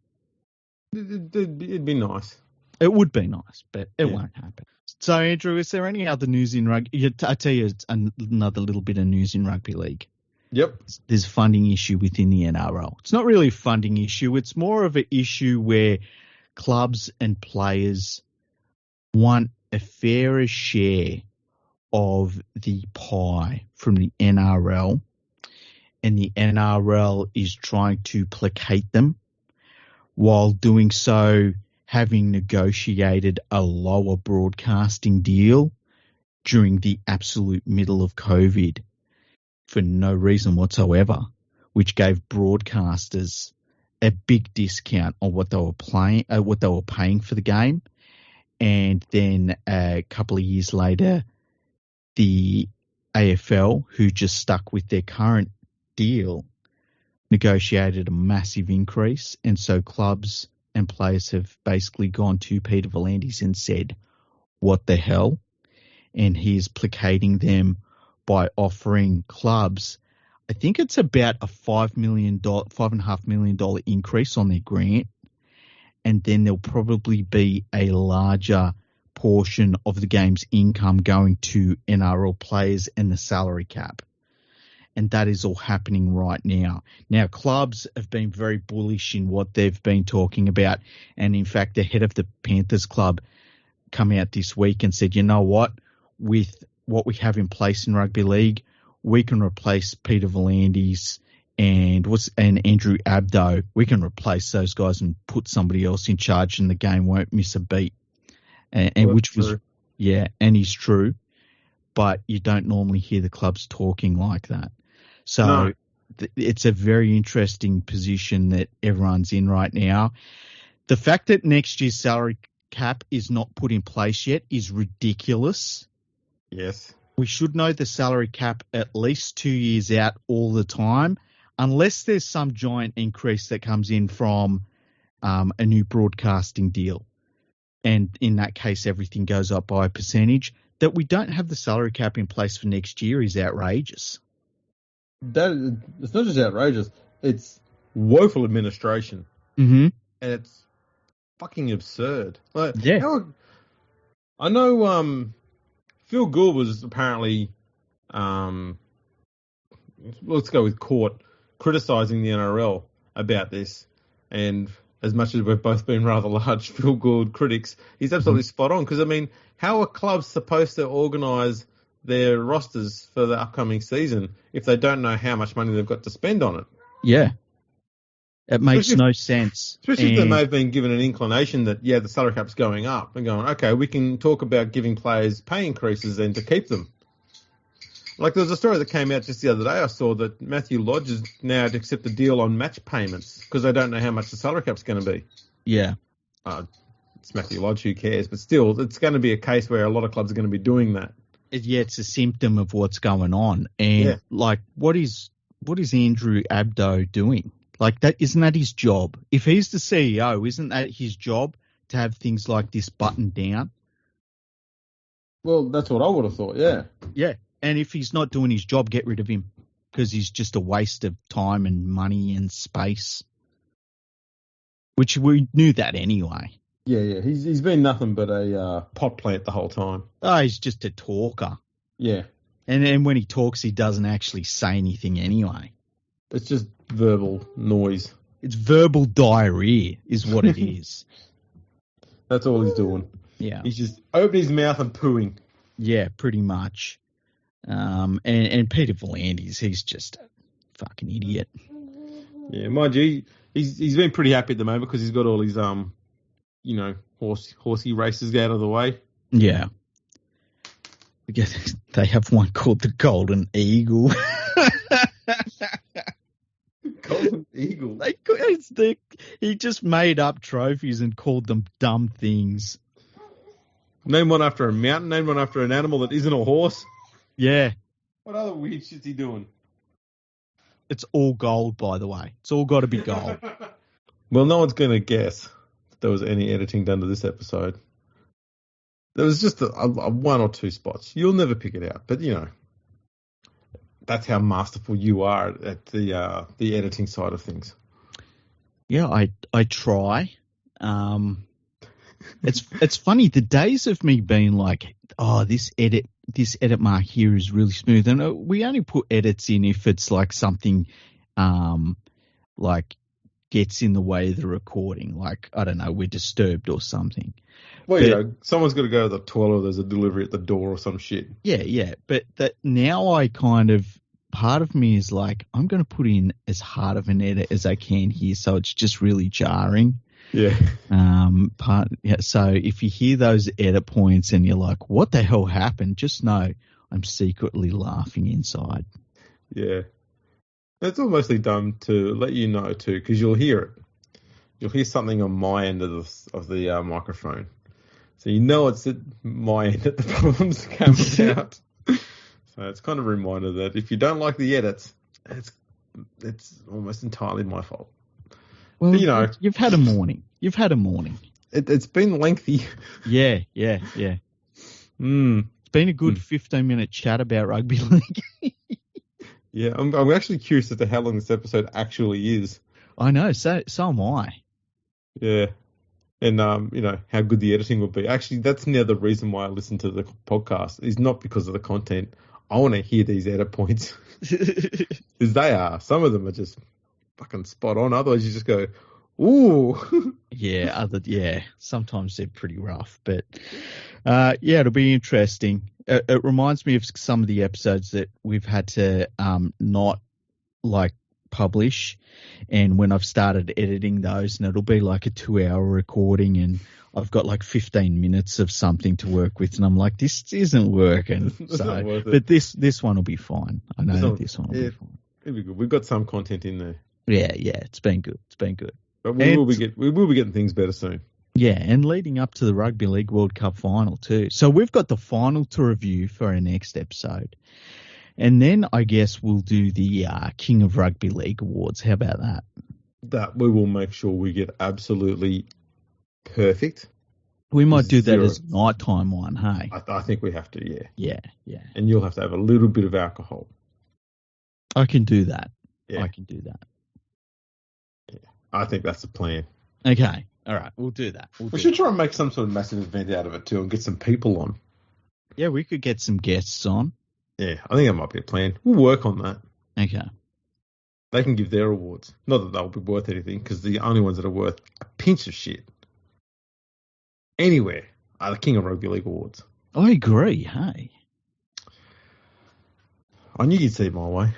It'd be nice. It would be nice, but it won't happen. So, Andrew, is there any other news in rugby? I tell you, it's another little bit of news in rugby league. Yep. There's a funding issue within the NRL. It's not really a funding issue. It's more of an issue where clubs and players want a fairer share of the pie from the NRL, and the NRL is trying to placate them while doing so, having negotiated a lower broadcasting deal during the absolute middle of COVID for no reason whatsoever, which gave broadcasters a big discount on what they were paying for the game. And then a couple of years later, the AFL, who just stuck with their current deal, negotiated a massive increase. And so clubs and players have basically gone to Peter V'landys and said, what the hell? And he's placating them by offering clubs, I think it's about a $5.5 million increase on their grant. And then there'll probably be a larger portion of the game's income going to NRL players and the salary cap. And that is all happening right now. Now, clubs have been very bullish in what they've been talking about. And in fact, the head of the Panthers Club come out this week and said, you know what, with what we have in place in rugby league, we can replace Peter V'landys and Andrew Abdo. We can replace those guys and put somebody else in charge, and the game won't miss a beat. And which was, and is true. But you don't normally hear the clubs talking like that. So it's a very interesting position that everyone's in right now. The fact that next year's salary cap is not put in place yet is ridiculous. Yes. We should know the salary cap at least 2 years out all the time, unless there's some giant increase that comes in from a new broadcasting deal. And in that case, everything goes up by a percentage. That we don't have the salary cap in place for next year is outrageous. It's not just outrageous. It's woeful administration. Mm-hmm. And fucking absurd. Like, Yeah. I know Phil Gould was apparently, let's go with court, criticising the NRL about this. And as much as we've both been rather large Phil Gould critics, he's absolutely spot on. Because, I mean, how are clubs supposed to organise their rosters for the upcoming season if they don't know how much money they've got to spend on it? Yeah. It makes no sense. Especially if they may have been given an inclination that, the salary cap's going up and going, okay, we can talk about giving players pay increases then to keep them. Like there was a story that came out just the other day I saw that Matthew Lodge is now to accept a deal on match payments because they don't know how much the salary cap's going to be. Yeah. It's Matthew Lodge, who cares? But still, it's going to be a case where a lot of clubs are going to be doing that. Yeah, it's a symptom of what's going on. And what is Andrew Abdo doing? Like isn't that his job? If he's the CEO, isn't that his job to have things like this buttoned down? Well, that's what I would have thought, yeah. Yeah, and if he's not doing his job, get rid of him because he's just a waste of time and money and space, which we knew that anyway. Yeah. He's been nothing but a pot plant the whole time. Oh, he's just a talker. Yeah. And when he talks, he doesn't actually say anything anyway. It's just verbal noise. It's verbal diarrhea is what it is. That's all he's doing. Yeah. He's just opening his mouth and pooing. Yeah, pretty much. And Peter V'landys, he's just a fucking idiot. Yeah, mind you, he's been pretty happy at the moment because he's got all his horsey races out of the way. Yeah. They have one called the Golden Eagle. Golden Eagle. He just made up trophies and called them dumb things. Name one after a mountain. Name one after an animal that isn't a horse. Yeah. What other weird shit's he doing? It's all gold, by the way. It's all got to be gold. Well, no one's going to guess if there was any editing done to this episode. There was just a one or two spots. You'll never pick it out, but that's how masterful you are at the editing side of things. Yeah, I try. It's funny, the days of me being like, oh, this edit mark here is really smooth, and we only put edits in if it's like something like gets in the way of the recording, like, I don't know, we're disturbed or something. Well, someone's got to go to the toilet, or there's a delivery at the door or some shit. Yeah, but that now I kind of, part of me is like, I'm going to put in as hard of an edit as I can here, so it's just really jarring. Yeah. So if you hear those edit points and you're like, what the hell happened? Just know I'm secretly laughing inside. Yeah. It's almost done to let you know too, because you'll hear it. You'll hear something on my end of the microphone. So you know it's at my end that the problem's coming out. So it's kind of a reminder that if you don't like the edits, it's almost entirely my fault. Well, but, you've had a morning. It's been lengthy. Yeah. It's been a good 15-minute chat about rugby league. Yeah, I'm actually curious as to how long this episode actually is. I know, so am I. Yeah. And, how good the editing will be. Actually, that's now the reason why I listen to the podcast, is not because of the content. I want to hear these edit points. Because they are. Some of them are just fucking spot on. Otherwise, you just go, ooh. Yeah, sometimes they're pretty rough. But, it'll be interesting. It reminds me of some of the episodes that we've had to not, publish, and when I've started editing those, and it'll be like a 2-hour recording, and I've got 15 minutes of something to work with, and I'm like, this isn't working. But this one will be fine. I know this one will be fine. It'll be good. We've got some content in there. Yeah, it's been good. But we will be getting things better soon. Yeah, and leading up to the Rugby League World Cup final too. So we've got the final to review for our next episode. And then I guess we'll do the King of Rugby League Awards. How about that? That we will make sure we get absolutely perfect. We might do that as a nighttime one, hey? I think we have to, yeah. Yeah. And you'll have to have a little bit of alcohol. I can do that. Yeah. I can do that. Yeah. I think that's the plan. Okay. All right, we'll do that. We should try and make some sort of massive event out of it too and get some people on. Yeah, we could get some guests on. Yeah, I think that might be a plan. We'll work on that. Okay. They can give their awards. Not that they'll be worth anything, because the only ones that are worth a pinch of shit anywhere are the King of Rugby League awards. I agree, hey. I knew you'd see it my way.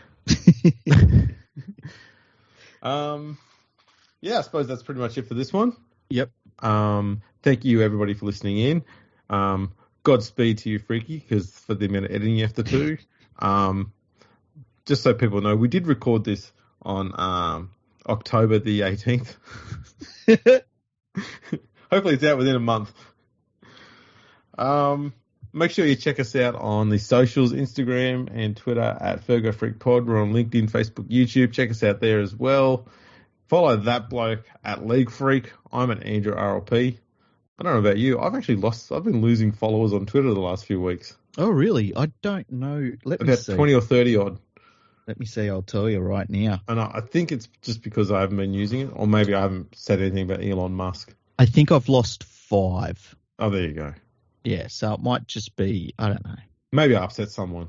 Yeah, I suppose that's pretty much it for this one. Yep. Thank you, everybody, for listening in. Godspeed to you, Freaky, because for the amount of editing you have to do. Just so people know, we did record this on October the 18th. Hopefully it's out within a month. Make sure you check us out on the socials, Instagram and Twitter at FergoFreakPod. We're on LinkedIn, Facebook, YouTube. Check us out there as well. Follow that bloke at LeagueFreak. I'm at AndrewRLP. I don't know about you. I've been losing followers on Twitter the last few weeks. Oh, really? I don't know. Let me see. About 20 or 30 odd. Let me see. I'll tell you right now. And I think it's just because I haven't been using it, or maybe I haven't said anything about Elon Musk. I think I've lost 5. Oh, there you go. Yeah, so it might just be, I don't know. Maybe I upset someone.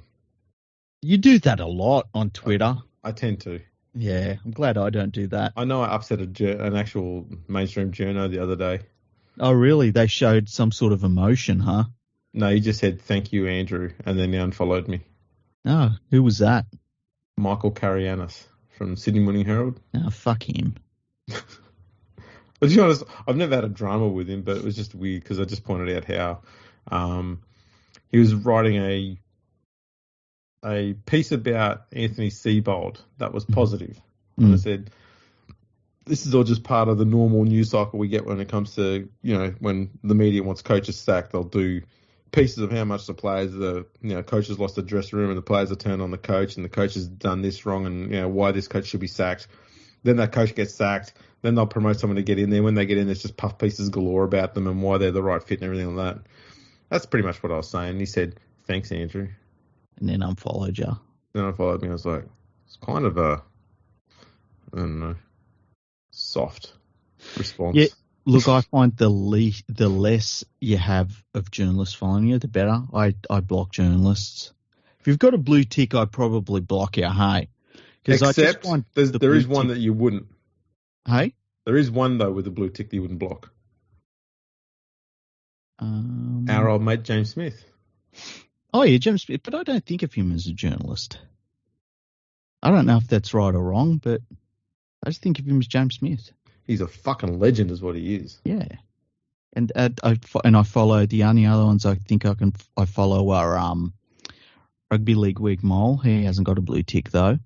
You do that a lot on Twitter. I tend to. Yeah, I'm glad I don't do that. I know I upset an actual mainstream journo the other day. Oh, really? They showed some sort of emotion, huh? No, he just said, "Thank you, Andrew," and then he unfollowed me. Oh, who was that? Michael Carianis from Sydney Morning Herald. Oh, fuck him. But to be honest, I've never had a drama with him, but it was just weird because I just pointed out how he was writing a piece about Anthony Seibold that was positive. And I said, this is all just part of the normal news cycle we get when it comes to, when the media wants coaches sacked, they'll do pieces of how much the players, coaches lost the dressing room and the players are turned on the coach and the coach has done this wrong and, why this coach should be sacked. Then that coach gets sacked. Then they'll promote someone to get in there. When they get in, there's just puff pieces galore about them and why they're the right fit and everything like that. That's pretty much what I was saying. He said, "Thanks, Andrew." And then unfollowed you. Then unfollowed me. I was like, it's kind of I don't know, soft response. Yeah, look, I find the less you have of journalists following you, the better. I block journalists. If you've got a blue tick, I'd probably block you, hey. Except there is one that you wouldn't. Hey? There is one, though, with a blue tick that you wouldn't block. Our old mate, James Smith. Oh, yeah, James Smith, but I don't think of him as a journalist. I don't know if that's right or wrong, but I just think of him as James Smith. He's a fucking legend is what he is. Yeah. And I follow, the only other ones I think I follow are Rugby League Week Mole. He hasn't got a blue tick, though.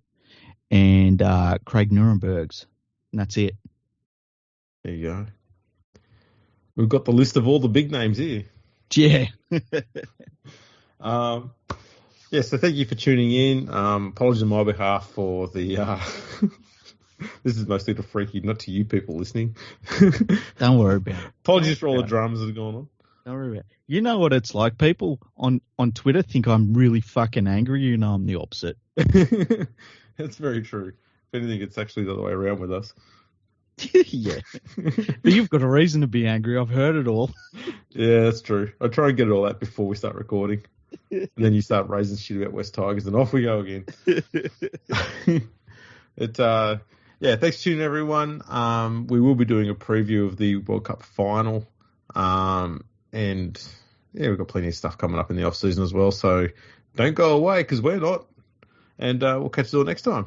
And Craig Nuremberg's. And that's it. There you go. We've got the list of all the big names here. Yeah. So thank you for tuning in. Apologies on my behalf for the... this is mostly to Freaky, not to you people listening. Don't worry about it. Apologies for all the dramas that are going on. Don't worry about it. You know what it's like. People on Twitter think I'm really fucking angry. You know I'm the opposite. That's very true. If anything, it's actually the other way around with us. Yeah. But you've got a reason to be angry. I've heard it all. Yeah, that's true. I try and get it all out before we start recording. And then you start raising shit about West Tigers and off we go again. Thanks for tuning in, everyone. We will be doing a preview of the World Cup final. And we've got plenty of stuff coming up in the off season as well. So don't go away because we're not. And we'll catch you all next time.